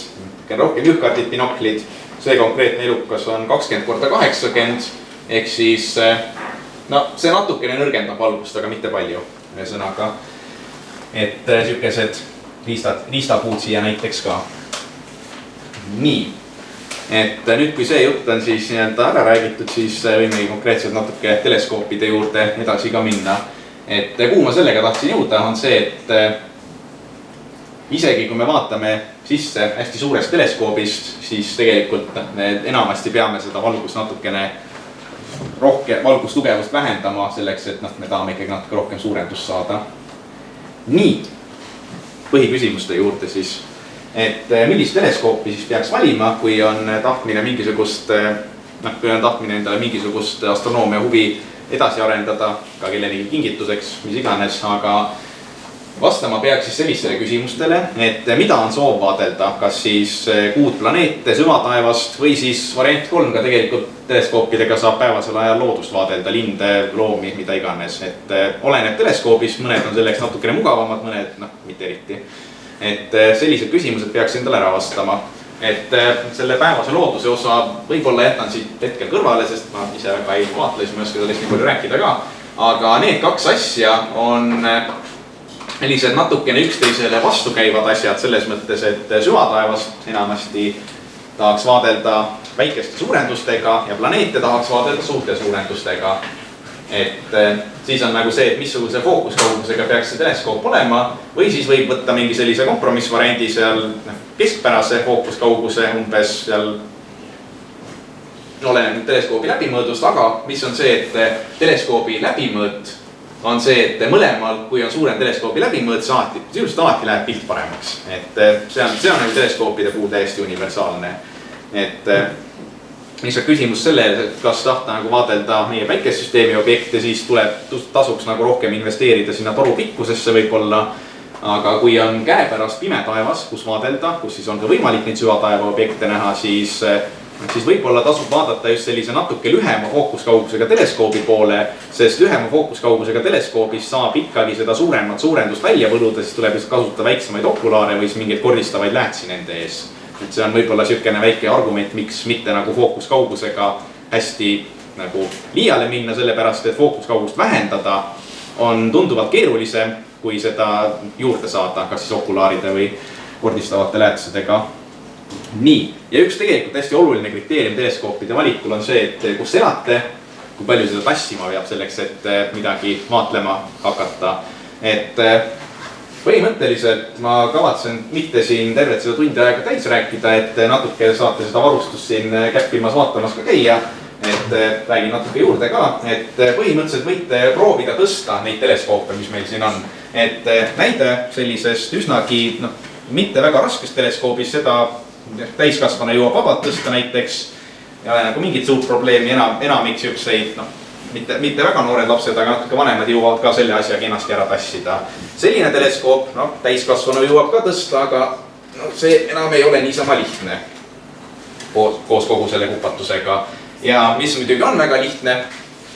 rohkem juhkardid binoklid. See konkreetne elukas on 20x80, ehk siis see natukene nõrgendab valgust, aga mitte palju. Ühesõnaga, et sihukesed riistapuud siia näiteks ka. Nii, et nüüd kui see jutt on siis ära räägitud, siis võimegi konkreetselt natuke teleskoopide juurde edasi ka minna. Et kuhu ma sellega tahtsin jõuda, on see, et isegi kui me vaatame sisse hästi suurest teleskoobist, siis tegelikult me enamasti peame seda valgust natukene rohkem, valgustugevust vähendama selleks, et me tahame ikkagi natuke rohkem suurendust saada. Nii, põhiküsimuste juurde siis. Et millist teleskoopi siis peaks valima, kui on tahtmine endale mingisugust astronoomia huvi edasi arendada, ka kellelegi kingituseks, mis iganes, aga vastama peaks siis sellistele küsimustele, et mida on soov vaadelda, kas siis kuud, planeete, süvataevast või siis variant 3 ka tegelikult teleskoopidega saab päevasel ajal loodust vaadelda, linde, loomi, mida iganes, et oleneb teleskoobis, mõned on selleks natukene mugavamad, mõned mitte eriti. Et sellised küsimused peaks endale ära vastama. Et selle päevase looduse osa võib-olla jätan siit hetkel kõrvale, sest ma ise väga ei vaatle, siis ma ei oska sellest nii palju rääkida ka. Aga need kaks asja on sellised natukene üksteisele vastukäivad asjad selles mõttes, et süvataevast enamasti tahaks vaadelda väikeste suurendustega ja planeete tahaks vaadelda suurte suurendustega. Et siis on nagu see, et missuguse fookuskaugusega peaks see teleskoop olema või siis võib võtta mingi sellise kompromissvariandi seal keskpärase fookuskauguse umbes seal oleneb teleskoobi läbimõõdust, aga mis on see, et teleskoobi läbimõõt on see, et mõlemal, kui on suurem teleskoobi läbimõõt, sisuliselt alati läheb pilt paremaks. Et see on nagu teleskoopide puhul täiesti universaalne. Et lihtsalt küsimus sellele, et kas tahta nagu vaadelda meie päikesesüsteemi objekte, siis tasuks nagu rohkem investeerida sinna toru pikkusesse võib-olla. Aga kui on käepärast pime taevas, kus vaadelda, kus siis on ka võimalik neid süvataeva objekte näha, siis võib-olla tasub vaadata just sellise natuke lühema fookuskaugusega teleskoobi poole, sest lühema fookuskaugusega teleskoobis saab ikkagi seda suuremat suurendust välja võluda, siis tuleb just kasutada väiksemaid okulaare või siis mingeid kordistavaid läätsi nende ees. Et see on võib-olla siukene väike argument, miks mitte nagu fookuskaugusega hästi nagu liiale minna, sellepärast et fookuskaugust vähendada on tunduvalt keerulisem, kui seda juurde saada, kas siis okulaaride või kordistavate läätsedega. Nii, ja üks tegelikult hästi oluline kriteerium teleskoopide valikul on see, et kus elate, kui palju seda tassima peab selleks, et midagi vaatlema hakata. Et põhimõtteliselt ma kavatsen mitte siin tervet seda tundi aega täis rääkida, et natuke saate seda varustust siin käppimas vaatamas ka käia, et räägin natuke juurde ka, et põhimõtteliselt võite proovida tõsta neid teleskoope, mis meil siin on. Et näide sellisest üsnagi mitte väga raskest teleskoobis, seda täiskasvana jõuab vabalt tõsta näiteks ja nagu mingit suurt probleemi enamik siukseid, mitte väga noored lapsed, aga natuke vanemad jõuavad ka selle asja kenasti ära tassida. Selline teleskoop, täiskasvanu jõuab ka tõsta, aga see enam ei ole niisama lihtne koos kogu selle kupatusega. Ja mis muidugi on väga lihtne,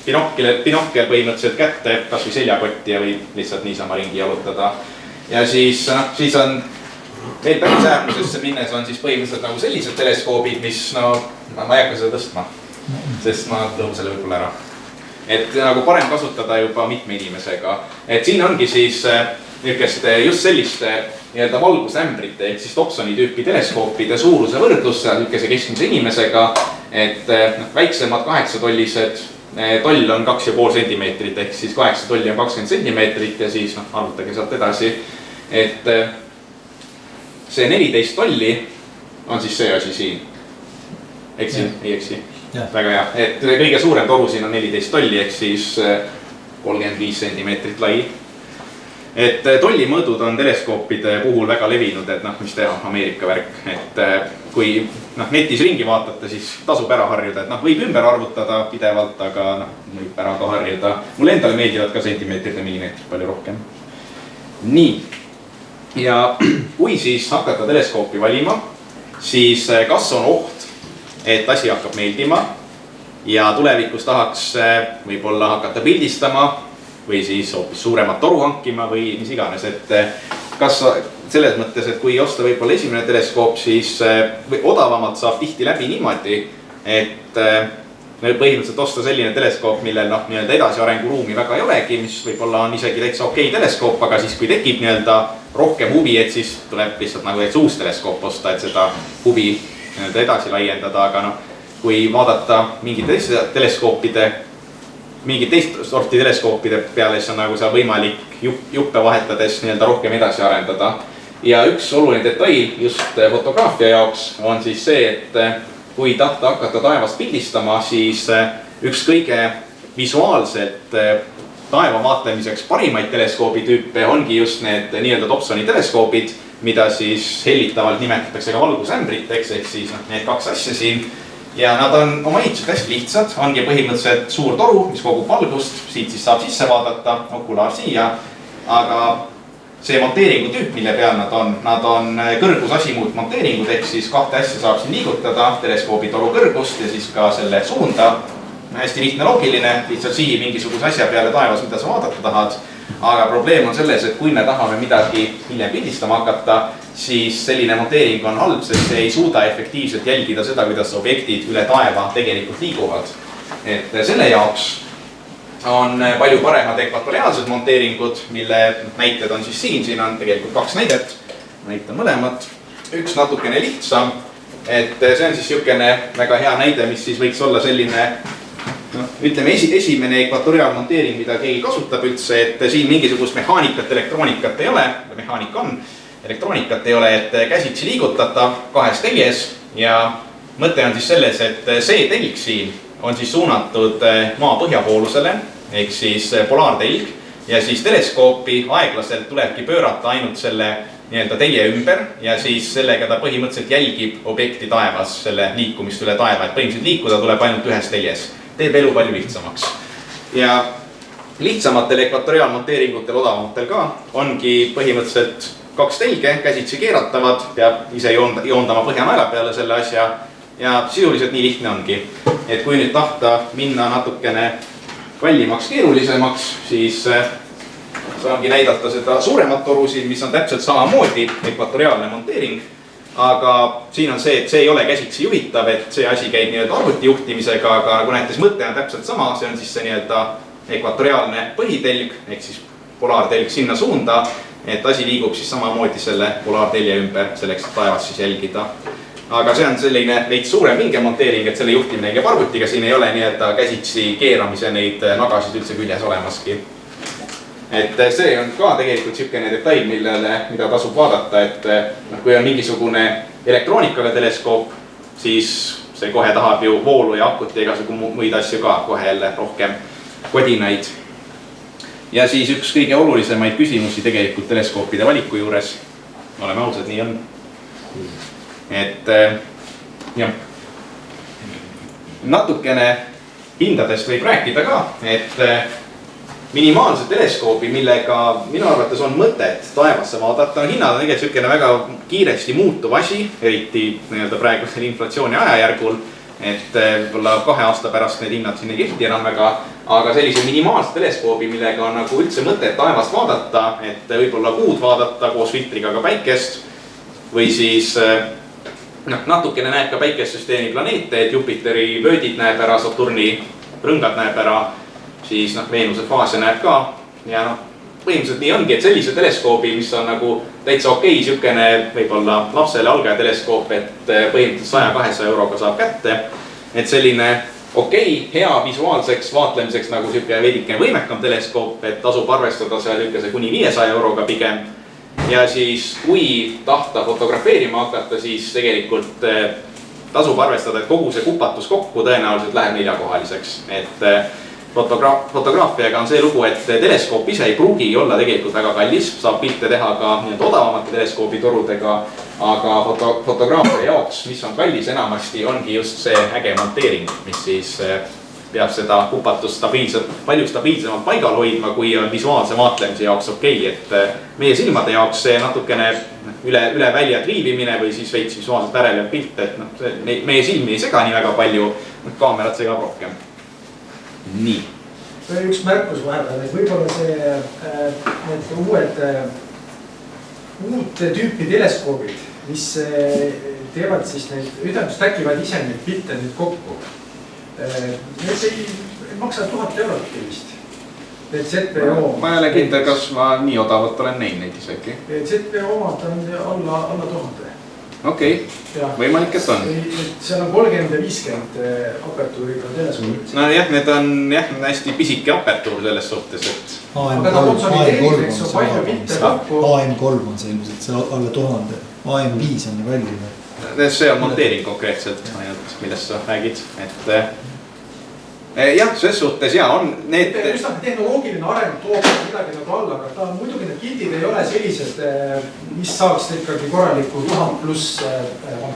binokkel põhimõtteliselt kätte, kas või seljakotti ja võib lihtsalt niisama ringi jalutada. Ja siis on veel päris äärmusesse minnes on siis põhimõtteliselt nagu sellised teleskoobid, mis ma ei hakka seda tõstma, sest ma lõhun selle võib-olla ära. Et nagu parem kasutada juba mitme inimesega. Et siin ongi siis just selliste valgusämbrite ehk siis Dobsoni tüüpi teleskoopide suuruse võrdlus niisuguse keskmise inimesega. Et väiksemad 8-tollised, toll on 2,5 sentimeetrit ehk siis 8 tolli on 20 sentimeetrit ja siis arvutage sealt edasi. Et see 14 tolli on siis see asi siin. Eksin, ei eksi. Väga hea, et kõige suurem toru siin on 14 tolli ehk siis 35 sentimeetrit lai. Et tollimõõdud on teleskoopide puhul väga levinud, et mis teha, Ameerika värk. Et kui netis ringi vaatate, siis tasub ära harjuda, et võib ümber arvutada pidevalt, aga võib ära ka harjuda. Mulle endale meeldivad ka sentimeetrid ja millimeetrid palju rohkem. Nii, ja kui siis hakata teleskoopi valima, siis kas on oht, et asi hakkab meeldima ja tulevikus tahaks võib-olla hakata pildistama või siis hoopis suuremat toru hankima või mis iganes, et kas selles mõttes, et kui osta võib-olla esimene teleskoop, siis odavamalt saab tihti läbi niimoodi, et põhimõtteliselt osta selline teleskoop, millel edasiarenguruumi väga ei olegi, mis võib-olla on isegi täitsa okei teleskoop, aga siis kui tekib rohkem huvi, et siis tuleb lihtsalt nagu uus teleskoop osta, et seda huvi edasi laiendada, aga kui vaadata mingite teist sorti teleskoopide peale, siis on nagu seal võimalik juppe vahetades rohkem edasi arendada. Ja üks oluline detail just fotograafia jaoks on siis see, et kui tahta hakata taevast pildistama, siis üks kõige visuaalselt taeva vaatlemiseks parimaid teleskoobitüüpe ongi just need Dobsoni teleskoobid, mida siis hellitavalt nimetatakse ka valgusämbriteks, ehk siis need kaks asja siin. Ja nad on oma ehituselt hästi lihtsad, ongi põhimõtteliselt suur toru, mis kogub valgust, siit siis saab sisse vaadata, okulaar siia, aga see monteeringu tüüp, mille peal nad on kõrgusasimuut monteeringud, ehk siis kahte asja saab siin liigutada, teleskoobi toru kõrgust ja siis ka selle suunda. Hästi lihtne loogiline, lihtsalt sihi mingisuguse asja peale taevas, mida sa vaadata tahad. Aga probleem on selles, et kui me tahame midagi hiljem pildistama hakata, siis selline monteering on halb, sest see ei suuda efektiivselt jälgida seda, kuidas objektid üle taeva tegelikult liiguvad. Et selle jaoks on palju paremad ekvatoriaalsed monteeringud, mille näited on siis siin on tegelikult 2 näidet. Näitan mõlemad. Üks natukene lihtsam, et see on siis niisugune väga hea näide, mis siis võiks olla selline, ütleme esimene ekvatoriaalmonteering, mida keegi kasutab üldse, et siin mingisugust mehaanikat, elektroonikat ei ole, mehaanika on, elektroonikat ei ole, et käsitsi liigutatav 2 teljes ja mõte on siis selles, et see telg siin on siis suunatud maa põhjapoolusele, ehk siis polaartelg ja siis teleskoopi aeglaselt tulebki pöörata ainult selle nii-öelda telje ümber ja siis sellega ta põhimõtteliselt jälgib objekti taevas, selle liikumist üle taeva, et põhimõtteliselt liikuda tuleb ainult ühes teljes. Teeb elu palju lihtsamaks. Ja lihtsamatel ekvatoriaalmonteeringutel, odavamatel ka, ongi põhimõtteliselt 2 telge, käsitsi keeratavad, peab ise joondama põhjanaela peale selle asja ja sisuliselt nii lihtne ongi. Et kui nüüd tahta minna natukene kallimaks, keerulisemaks, siis saangi näidata seda suuremat toru siin, mis on täpselt samamoodi ekvatoriaalne monteering. Aga siin on see, et see ei ole käsitsi juhitav, et see asi käib nii-öelda arvuti juhtimisega, aga nagu näites mõte on täpselt sama, see on siis see nii-öelda ekvatoriaalne põhitelg, ehk siis polaartelg sinna suunda, et asi liigub siis samamoodi selle polaartelje ümber, selleks et taevas siis jälgida. Aga see on selline veits suurem vingemonteering, et selle juhtimine käib arvutiga, siin ei ole nii-öelda käsitsi keeramise neid nagasid üldse küljes olemaski. Et see on ka tegelikult niisugune detail, mida tasub vaadata, et kui on mingisugune elektroonikaga teleskoop, siis see kohe tahab ju voolu ja akut ja igasugu muid asju ka kohe jälle rohkem kodinaid. Ja siis üks kõige olulisemaid küsimusi tegelikult teleskoopide valiku juures, oleme ausad, nii on. Et jah, natukene hindadest võib rääkida ka, et minimaalse teleskoobi, millega minu arvates on mõtet taevasse vaadata, hinnad on tegelikult niisugune väga kiiresti muutuv asi, eriti praegusel inflatsiooni ajajärgul, et võib-olla 2 aasta pärast need hinnad siin ei kehti enam väga, aga sellise minimaalse teleskoobi, millega on nagu üldse mõtet taevast vaadata, et võib-olla kuud vaadata koos filtriga ka päikest või siis natukene näeb ka päikestsüsteemi planeete, et Jupiteri vöödid näeb ära, Saturni rõngad näeb ära, siis Veenuse faase näeb ka ja põhimõtteliselt nii ongi, et sellise teleskoobi, mis on nagu täitsa okei, niisugune võib-olla lapsele algajateleskoop, et põhimõtteliselt 100-200 euroga saab kätte, et selline okei, hea visuaalseks vaatlemiseks nagu niisugune veidikene võimekam teleskoop, et tasub arvestada seal niisuguse kuni 500 euroga pigem ja siis kui tahta fotografeerima hakata, siis tegelikult tasub arvestada, et kogu see kupatus kokku tõenäoliselt läheb 4-kohaliseks, et fotograafiaga on see lugu, et teleskoop ise ei pruugi olla tegelikult väga kallis, saab pilte teha ka odavamate teleskoobitorudega, aga fotograafia jaoks, mis on kallis enamasti, ongi just see äge monteering, mis siis peab seda kupatust palju stabiilsemalt paigal hoidma, kui on visuaalse vaatlemise jaoks okei, et meie silmade jaoks see natukene üle välja triivimine või siis veits visuaalselt ärenev pilt, et meie silmi ei sega nii väga palju, kaamerad segab rohkem. Nii. Üks märkus vahepeal, et võib-olla need uut tüüpi teleskoobid, mis teevad siis neid, täkivad ise neid pilte nüüd kokku. Need ei maksa 1000 eurot vist. Need ZPO. Ma ei ole kindel, kas ma nii odavalt olen näinud neid isegi. ZPO omad on alla 1000. Okei, võimalik, et on. Seal on 30 ja 50 apertuuriga teleskoobid. No jah, need on hästi pisike apertuur selles suhtes, et aga ta konsolideeritakse palju pilte kokku. AM3 on see ilmselt, see alla 1000. AM5 on ju väljunud. See on monteering konkreetselt, millest sa räägid, et jah, selles suhtes on need üsna tehnoloogiline areng toob midagi nagu alla, aga ta muidugi need pildid ei ole sellised, mis saaks ikkagi korraliku 1000 pluss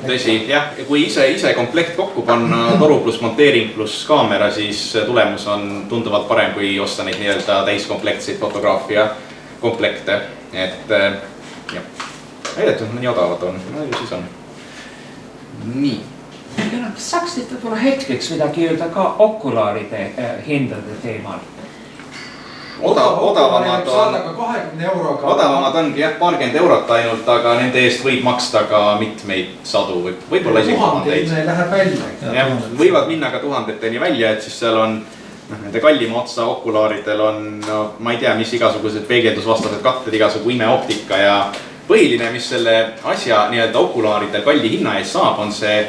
tõsi, jah, kui ise komplekt kokku panna, toru pluss monteering pluss kaamera, siis tulemus on tunduvalt parem, kui osta neid nii-öelda täiskomplektseid fotograafia komplekte. et jah, väidetud mõni odavad on, no ju siis on. Nii. Kas saaksite tulla hetkeks midagi öelda ka okulaaride hindade teemal? Odavamad on, 20 euroga. Odavamad ongi jah, paarkümmend eurot ainult, aga nende eest võib maksta ka mitmeid sadu, võib-olla isegi tuhandeid. Läheb välja. Jah, võivad minna ka tuhandeteni välja, et siis seal on nende kallima otsa okulaaridel on, no ma ei tea, mis igasugused peegeldusvastased katted, igasugu imeoptika ja põhiline, mis selle asja nii-öelda okulaaridel kalli hinna eest saab, on see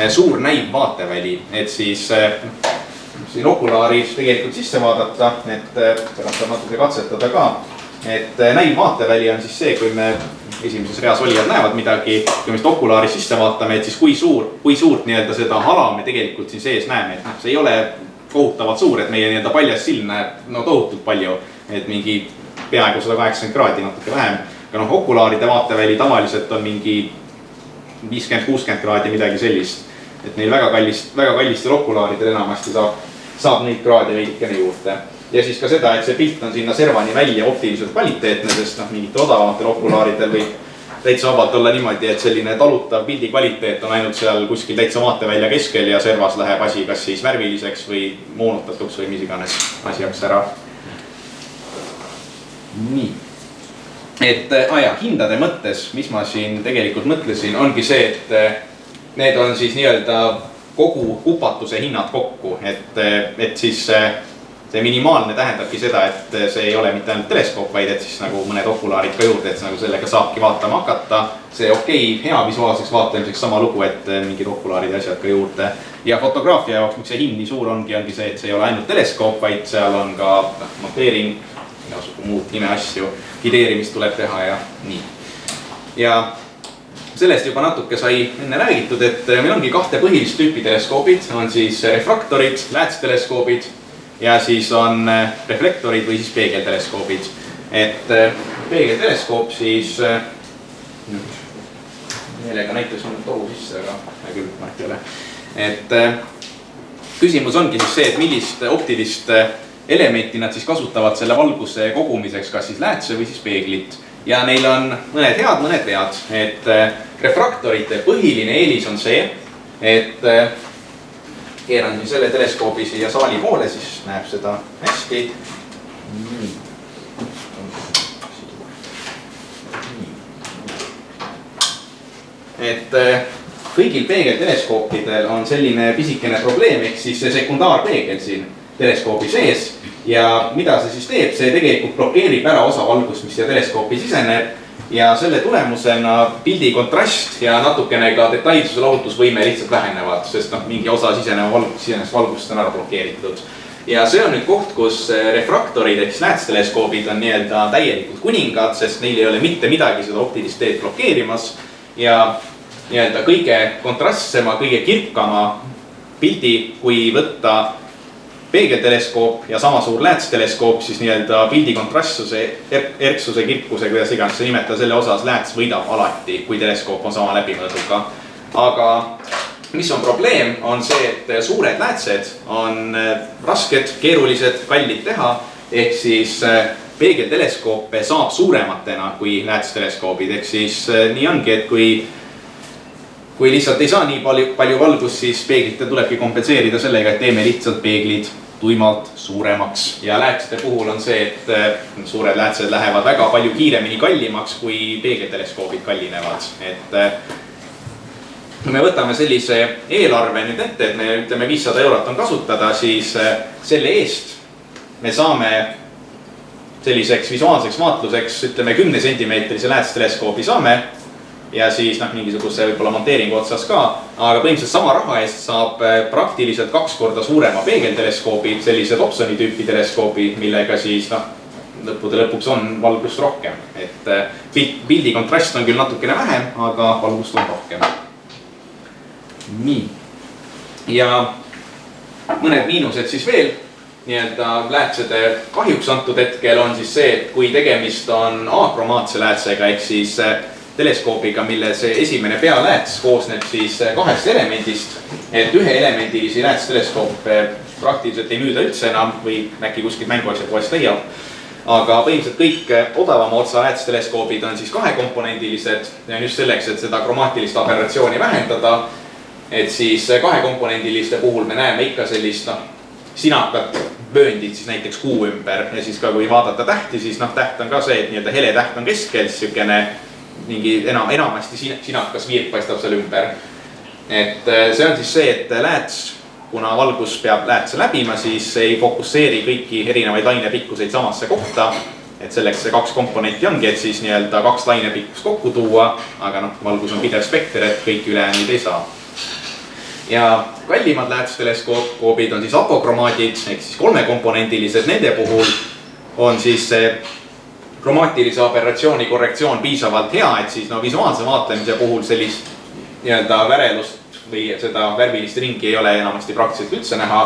suur näiv vaateväli, et siis siin okulaaris tegelikult sisse vaadata, et pärast saab natuke katsetada ka, et näiv vaateväli on siis see, kui me esimeses reas olijad näevad midagi, kui me seda okulaaris sisse vaatame, et siis kui suurt nii-öelda seda hala me tegelikult siin sees näeme, et see ei ole kohutavalt suur, et meie nii-öelda paljas silm näeb no tohutult palju, et mingi peaaegu 180 kraadi, natuke vähem. Aga noh, okulaaride vaateväli tavaliselt on mingi 50-60 kraadi, midagi sellist. Et neil väga kallistel okulaaridel enamasti saab neid kraadi veidikene juurde. Ja siis ka seda, et see pilt on sinna servani välja optiliselt kvaliteetne, sest mingite odavamatel okulaaridel võib täitsa vabalt olla niimoodi, et selline talutav pildi kvaliteet on ainult seal kuskil täitsa vaatevälja keskel ja servas läheb asi kas siis värviliseks või moonutatuks või mis iganes asjaks ära. Nii. Et hindade mõttes, mis ma siin tegelikult mõtlesin, ongi see, et need on siis nii-öelda kogu kupatuse hinnad kokku, et siis see minimaalne tähendabki seda, et see ei ole mitte ainult teleskoop, vaid et siis nagu mõned okulaarid ka juurde, et nagu sellega saabki vaatama hakata. See okei, hea visuaalseks vaatamiseks sama lugu, et mingid okulaarid ja asjad ka juurde. Ja fotograafia jaoks, miks see hind nii suur ongi see, et see ei ole ainult teleskoop, vaid seal on ka monteering, muud imeasju, gideerimist tuleb teha ja nii. Ja sellest juba natuke sai enne räägitud, et meil ongi kahte põhilist tüüpi teleskoobid, on siis refraktorid, läätsteleskoobid ja siis on reflektorid või siis peegelteleskoobid. Et peegelteleskoop siis, meelega näiteks on toru sisse, aga küll ma ei ole. Et küsimus ongi siis see, et millist optilist elementi nad siis kasutavad selle valguse kogumiseks, kas siis läätse või siis peeglit. Ja neil on mõned head, mõned vead, et refraktorite põhiline eelis on see, et keeran siin selle teleskoobi siia saali poole, siis näeb seda hästi. Et kõigil peegelteleskoopidel on selline pisikene probleem, ehk siis see sekundaarpeegel siin teleskoobi sees ja mida see siis teeb, see tegelikult blokeerib ära osa valgust, mis siia teleskoopi siseneb ja selle tulemusena pildi kontrast ja natukene ka detailsuse lahutusvõime lihtsalt vähenevad, sest mingi osa sisenevast valgust on ära blokeeritud. Ja see on nüüd koht, kus refraktorid ehk läätsteleskoobid on nii-öelda täielikult kuningad, sest neil ei ole mitte midagi seda optilist teed blokeerimas ja nii-öelda kõige kontrastsema, kõige kirkama pildi, kui võtta peegelteleskoop ja sama suur läätsteleskoop, siis nii-öelda pildi kontrastsuse, erksuse, kirkuse, kuidas iganes see nimetada, selle osas lääts võidab alati, kui teleskoop on sama läbimõõduga. Aga mis on probleem, on see, et suured läätsed on rasked, keerulised, kallid teha, ehk siis peegelteleskoope saab suurematena kui läätsteleskoobid, ehk siis nii ongi, et kui lihtsalt ei saa nii palju valgust, siis peeglitel tulebki kompenseerida sellega, et teeme lihtsalt peeglid tuimalt suuremaks. Ja läätsede puhul on see, et suured läätsed lähevad väga palju kiiremini kallimaks, kui peegelteleskoobid kallinevad. Et kui me võtame sellise eelarve nüüd ette, et me ütleme 500 eurot on kasutada, siis selle eest me saame selliseks visuaalseks vaatluseks, ütleme 10 centimeetrise läätsteleskoobi saame ja siis mingisuguse võib-olla monteeringu otsas ka, aga põhimõtteliselt sama raha eest saab praktiliselt 2 korda suurema peegelteleskoobi, sellise Dobsoni tüüpi teleskoobi, millega siis lõppude lõpuks on valgust rohkem. Et pildi kontrast on küll natukene vähem, aga valgust on rohkem. Nii. Ja mõned miinused siis veel nii-öelda läätsede kahjuks antud hetkel on siis see, et kui tegemist on akromaatse läätsega, ehk siis teleskoobiga, mille see esimene pealääts koosneb siis 2 elemendist, et ühe elemendilisi läätsteleskoope praktiliselt ei müüda üldse enam või äkki kuskilt mänguasjad vahest leiab. aga põhimõtteliselt kõik odavama otsa läätsteleskoobid on siis kahekomponendilised ja just selleks, et seda kromaatilist aberratsiooni vähendada. Et siis kahekomponendiliste puhul me näeme ikka sellist sinakat vööndit siis näiteks kuu ümber ja siis ka kui vaadata tähti, siis täht on ka see, et nii-öelda hele täht on keskel, siis sükene mingi enamasti sinakas viirk paistab seal ümber. Et see on siis see, et lääts, kuna valgus peab läätse läbima, siis ei fokusseeri kõiki erinevaid lainepikkuseid samasse kohta. Et selleks see kaks komponenti ongi, et siis nii-öelda kaks lainepikkust kokku tuua, aga valgus on pidev spekter, et kõik ülejäänud ei saa. Ja kallimad läätsteleskoobid on siis apokromaadid, ehk siis kolmekomponendilised, nende puhul on siis see kromaatilise aberratsiooni korrektsioon piisavalt hea, et siis visuaalse vaatlemise puhul sellist nii-öelda värelust või seda värvilist ringi ei ole enamasti praktiliselt üldse näha.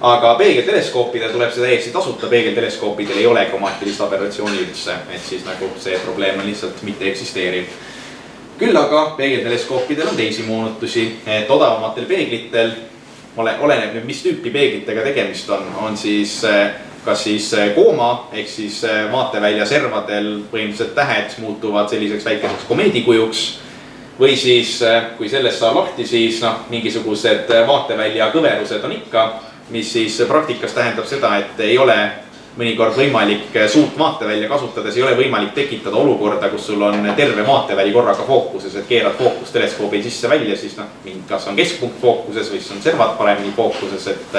Aga peegelteleskoopidel tuleb see täiesti tasuta, peegelteleskoopidel ei ole kromaatilist aberratsiooni üldse, et siis nagu see probleem on lihtsalt mitte eksisteeriv. Küll aga peegelteleskoopidel on teisi moonutusi, et odavamatel peeglitel, oleneb nüüd mis tüüpi peeglitega tegemist on siis kas siis kooma, ehk siis vaatevälja servadel põhimõtteliselt tähed muutuvad selliseks väikeseks komeedikujuks. Või siis, kui sellest saab lahti, siis mingisugused vaatevälja kõverused on ikka, mis siis praktikas tähendab seda, et ei ole mõnikord võimalik suurt vaatevälja kasutades, ei ole võimalik tekitada olukorda, kus sul on terve vaateväli korraga fookuses, et keerad fookus teleskoobil sisse välja, siis kas on keskpunkt fookuses või siis on servad paremini fookuses, et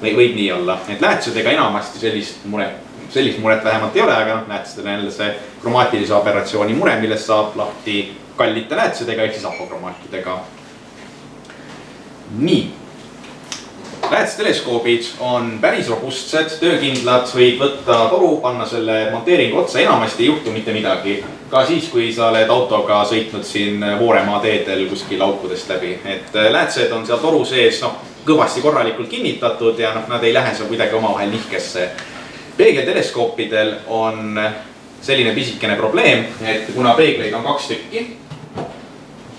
võib nii olla. Et läätsedega enamasti sellist muret vähemalt ei ole, aga läätsedel on jälle see kromaatilise aberratsiooni mure, millest saab lahti kallite läätsedega ehk siis apokromaatidega. Nii. Läätsteleskoobid on päris robustsed, töökindlad, võib võtta toru, panna selle monteeringu otsa, enamasti ei juhtu mitte midagi. Ka siis, kui sa oled autoga sõitnud siin Vooremaa teedel kuskil aukudest läbi. Et läätsed on seal toru sees kõvasti korralikult kinnitatud ja nad ei lähe seal kuidagi omavahel nihkesse. Peegelteleskoopidel on selline pisikene probleem, et kuna peegleid on 2 tükki,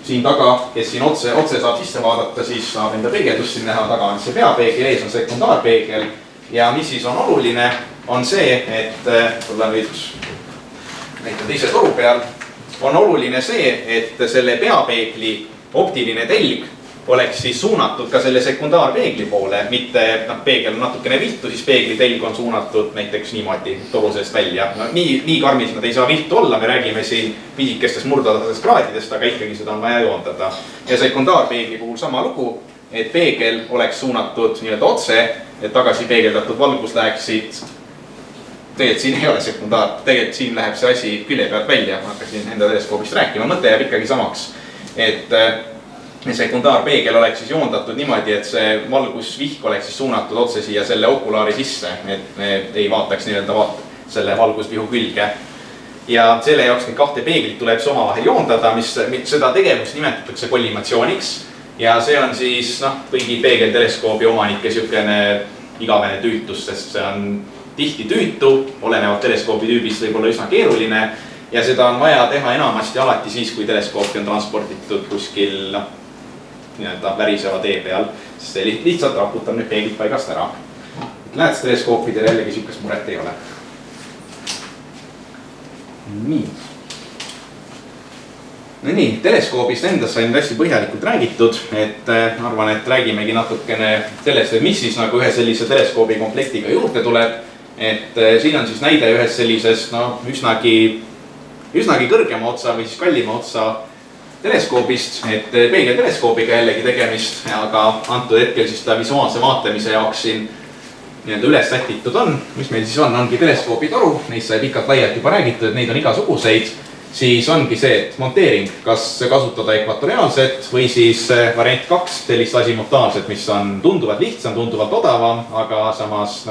siin taga, kes siin otse saab sisse vaadata, siis saab enda peegeldust siin näha, taga on see peapeegel, ees on sekundaarpeegel. Ja mis siis on oluline, on see, et tulla nüüd näite teise toru peal, on oluline see, et selle peapeegli optiline telg oleks siis suunatud ka selle sekundaarpeegli poole, mitte peegel on natukene viltu, siis peegli telg on suunatud näiteks niimoodi toru seest välja. Nii karmis nad ei saa viltu olla, me räägime siin pisikestest murdadasest kraadidest, aga ikkagi seda on vaja joondada. Ja sekundaarpeegli puhul sama lugu, et peegel oleks suunatud nii-öelda otse, et tagasi peegeldatud valgus läheks siit. Tegelikult siin ei ole sekundaar, tegelikult siin läheb see asi külje pealt välja, ma hakkasin enda teleskoobist rääkima, mõte jääb ikkagi samaks, et sekundaarpeegel oleks siis joondatud niimoodi, et see valgusvihk oleks siis suunatud otse siia selle okulaari sisse, et me ei vaataks nii-öelda selle valgusvihu külge. Ja selle jaoks need 2 peeglit tuleb see omavahel joondada, mis seda tegevust nimetatakse kollimatsiooniks. Ja see on siis kõigi peegelteleskoobi omanike siukene igavene tüütus, sest see on tihti tüütu, olenevalt teleskoobi tüübist võib olla üsna keeruline. Ja seda on vaja teha enamasti alati siis, kui teleskoopi on transporditud kuskil nii-öelda väriseva tee peal, sest see lihtsalt raputab nüüd peeglid paigast ära. Läätsteleskoopidel jällegi sükast muret ei ole. Nii. No nii, teleskoobist endast sai nüüd hästi põhjalikult räägitud, et arvan, et räägimegi natukene sellest, mis siis nagu ühe sellise teleskoobi komplektiga juurde tuleb. Et siin on siis näide ühes sellisest üsnagi kõrgema otsa või siis kallima otsa teleskoobist, et peegelteleskoobiga jällegi tegemist, aga antud hetkel siis ta visuaalse vaatlemise jaoks siin nii-öelda üles sätitud on. Mis meil siis ongi teleskoobitoru, neist sai pikalt laialt juba räägitud, et neid on igasuguseid. Siis ongi see, et monteering, kas kasutada ekvatoriaalset või siis variant 2, sellist asimotaalset, mis on tunduvalt lihtsam, tunduvalt odavam, aga samas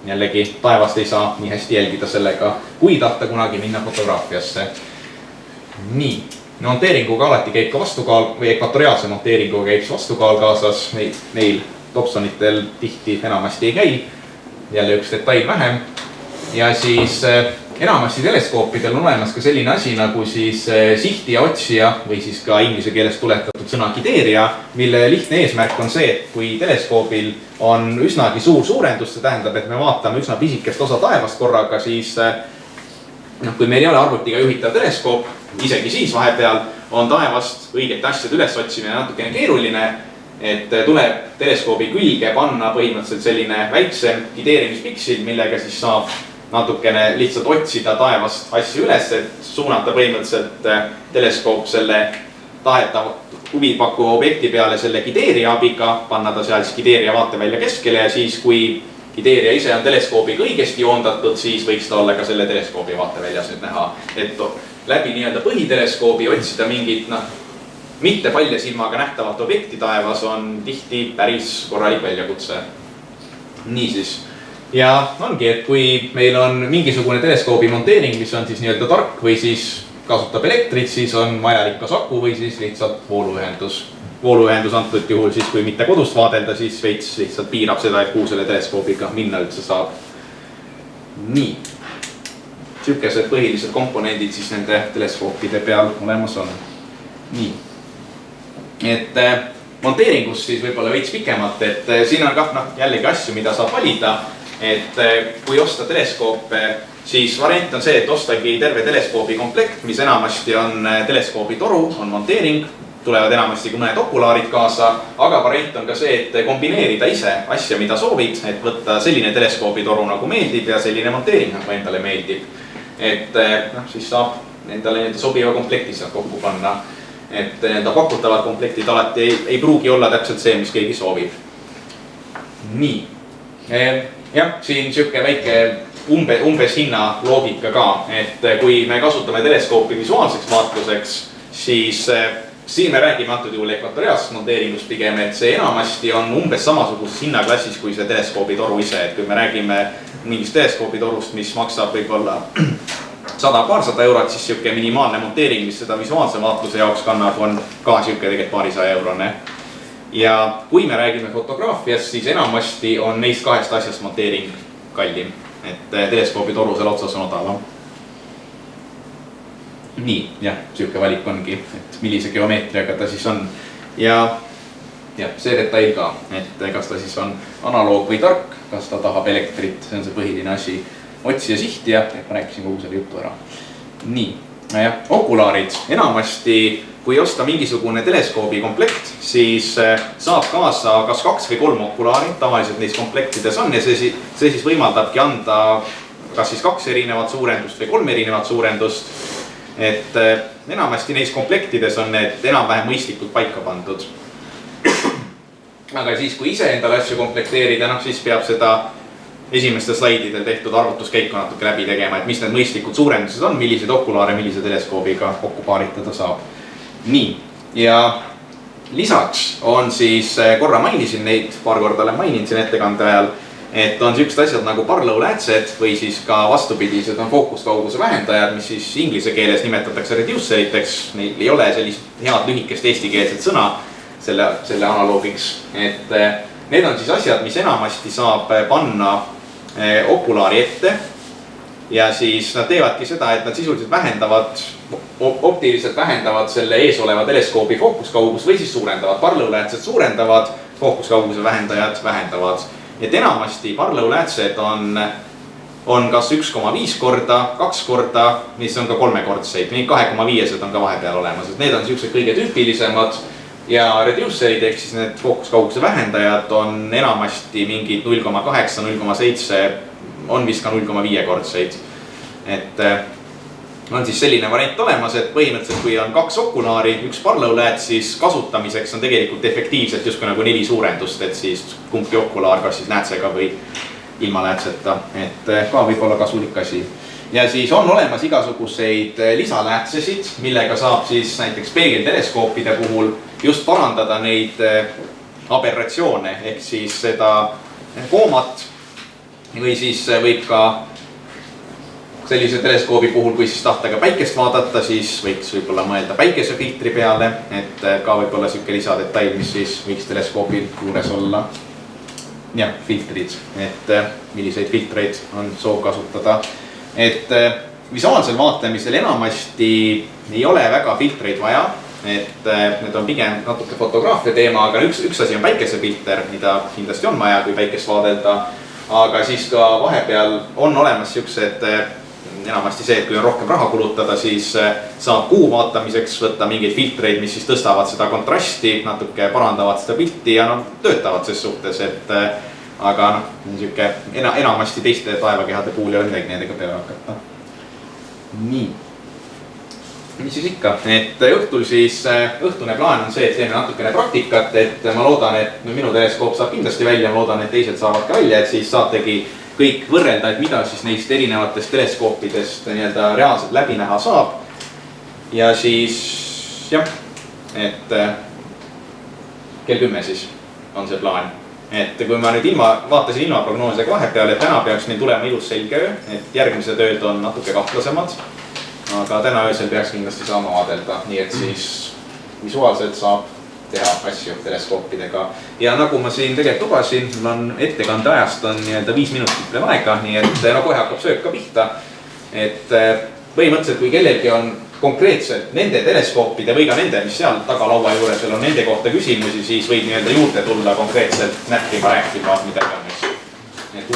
jällegi taevast ei saa nii hästi jälgida sellega, kui tahta kunagi minna fotograafiasse. Nii. Monteeringuga alati käib ka vastukaal või ekvatoriaalse monteeringuga käib vastukaal kaasas. Neil Dobsonitel tihti enamasti ei käi. Jälle üks detail vähem. Ja siis enamasti teleskoopidel on olemas ka selline asi nagu siis sihtija, otsija või siis ka inglise keeles tuletatud sõna gideerija, mille lihtne eesmärk on see, et kui teleskoobil on üsnagi suur suurendus, see tähendab, et me vaatame üsna pisikest osa taevast korraga, siis kui meil ei ole arvutiga juhitav teleskoop, isegi siis vahepeal on taevast õigete asjade üles otsimine natukene keeruline, et tuleb teleskoobi külge panna põhimõtteliselt selline väiksem gideerimispiksil, millega siis saab natukene lihtsalt otsida taevast asju üles, et suunata põhimõtteliselt teleskoop selle tahetav huvipakkuva objekti peale selle gideerija abiga, panna ta seal siis gideerija vaatevälja keskele ja siis, kui gideerija ise on teleskoobiga õigesti joondatud, siis võiks ta olla ka selle teleskoobi vaateväljas nüüd näha, et läbi nii-öelda põhiteleskoobi otsida mingit, mitte palja silmaga nähtavat objekti taevas on tihti päris korralik väljakutse. Niisiis. Ja ongi, et kui meil on mingisugune teleskoobi monteering, mis on siis nii-öelda tark või siis kasutab elektrit, siis on vajalik kas aku või siis lihtsalt vooluühendus. Vooluühendus antud juhul siis, kui mitte kodust vaadelda, siis veits lihtsalt piirab seda, et kuhu selle teleskoobiga minna üldse saab. Nii. Sihukesed põhilised komponendid siis nende teleskoopide peal olemas on. Nii. Et monteeringust siis võib-olla veits pikemalt, et siin on ka jällegi asju, mida saab valida. Et kui osta teleskoope, siis variant on see, et ostagi terve teleskoobi komplekt, mis enamasti on teleskoobi toru, on monteering, tulevad enamasti ka mõned okulaarid kaasa, aga variant on ka see, et kombineerida ise asja, mida soovid, et võtta selline teleskoobi toru nagu meeldib ja selline monteering nagu endale meeldib. Et siis saab endale sobiva komplekti sealt kokku panna, et pakutavad komplektid alati ei pruugi olla täpselt see, mis keegi soovib. Nii. Jah, siin siuke väike umbes hinna loogika ka, et kui me kasutame teleskoopi visuaalseks vaatluseks, siis siin me räägime antud juhul ekvatoriaalsest monteeringust pigem, et see enamasti on umbes samasuguses hinnaklassis kui see teleskoobi toru ise, et kui me räägime mingist teleskoobi torust, mis maksab võib-olla 100-200 eurot, siis siuke minimaalne monteering, mis seda visuaalse vaatluse jaoks kannab, on ka siuke tegelikult paarisaja eurone. Ja kui me räägime fotograafiast, siis enamasti on neist kahest asjast monteering kallim, et teleskoobi toru seal otsas on odavam. Nii, jah, siuke valik ongi, et millise geomeetriaga ta siis on. Ja see detail ka, et kas ta siis on analoog või tark, kas ta tahab elektrit, see on see põhiline asi. Otsija, sihtija, et ma rääkisin kogu selle jutu ära. Nii, okulaarid enamasti, kui osta mingisugune teleskoobi komplekt, siis saab kaasa kas 2 või 3 okulaari, tavaliselt neis komplektides on ja see siis võimaldabki anda kas siis 2 erinevat suurendust või 3 erinevat suurendust. Et enamasti neis komplektides on need enam-vähem mõistlikult paika pandud. Aga siis, kui ise endale asju komplekteerida, siis peab seda esimeste slaididel tehtud arvutuskäiku natuke läbi tegema, et mis need mõistlikud suurendused on, millised okulaare, millise teleskoobiga kokku paaritada saab. Nii, ja lisaks on siis, korra mainisin neid, paar korda olen maininud siin ettekande ajal, et on siuksed asjad nagu parlow-läätsed või siis ka vastupidised on fookuskauguse vähendajad, mis siis inglise keeles nimetatakse reduceriteks. Neil ei ole sellist head lühikest eestikeelset sõna selle analoogiks, et need on siis asjad, mis enamasti saab panna okulaari ette ja siis nad teevadki seda, et nad sisuliselt optiliselt vähendavad selle ees oleva teleskoobi fookuskaugust või siis suurendavad. Parlow-läätsed suurendavad, fookuskauguse vähendajad vähendavad. Et enamasti parlow-läätsed on kas 1,5 korda, 2 korda, mis on ka 3-kordseid, 2,5 on ka vahepeal olemas, et need on siuksed kõige tüüpilisemad. Ja reducerid ehk siis need fookuskauguse vähendajad on enamasti mingid 0,8, 0,7, on vist ka 0,5 kordseid. Et on siis selline variant olemas, et põhimõtteliselt kui on 2 okulaari, 1 parlow-lääts, siis kasutamiseks on tegelikult efektiivselt justkui nagu 4 suurendust, et siis kumbki okulaar kas siis läätsega või ilma läätseta, et ka võib olla kasulik asi. Ja siis on olemas igasuguseid lisaläätsesid, millega saab siis näiteks peegelteleskoopide puhul just parandada neid aberratsioone ehk siis seda koomat või siis võib ka sellise teleskoobi puhul, kui siis tahta ka päikest vaadata, siis võiks võib-olla mõelda päikesefiltri peale, et ka võib-olla siuke lisadetail, mis siis võiks teleskoobil juures olla. Ja filtrid, et milliseid filtreid on soov kasutada. Et visuaalsel vaatlemisel enamasti ei ole väga filtreid vaja, et need on pigem natuke fotograafia teema, aga üks asi on päikesefilter, mida kindlasti on vaja, kui päikest vaadelda. Aga siis ka vahepeal on olemas siuksed, enamasti see, et kui on rohkem raha kulutada, siis saab kuu vaatamiseks võtta mingeid filtreid, mis siis tõstavad seda kontrasti, natuke parandavad seda pilti ja töötavad ses suhtes, et aga niisugune enamasti teiste taevakehade puhul ei ole midagi nendega peale hakata. Nii. Mis siis ikka, et õhtul siis, õhtune plaan on see, et teeme natukene praktikat, et ma loodan, et minu teleskoop saab kindlasti välja, ma loodan, et teised saavad ka välja, et siis saategi kõik võrrelda, et mida siis neist erinevatest teleskoopidest nii-öelda reaalselt läbi näha saab. Ja siis, jah, et kell 10 siis on see plaan. Et kui ma nüüd vaatasin ilmaprognoosega vahepeal, et täna peaks meil tulema ilus selge öö, et järgmised ööd on natuke kahtlasemad. Aga täna öösel peaks kindlasti saama vaadelda, nii et siis visuaalselt saab teha asju teleskoopidega. Ja nagu ma siin tegelikult lubasin, mul on ettekande ajast on 5 minutit veel aega, nii et kohe hakkab söök ka pihta. Et põhimõtteliselt, kui kellelgi on konkreetselt nende teleskoopide või ka nende, mis seal taga laua juures on nende kohta küsimusi, siis võib juurde tulla konkreetselt näppima, rääkima, midagi on. Et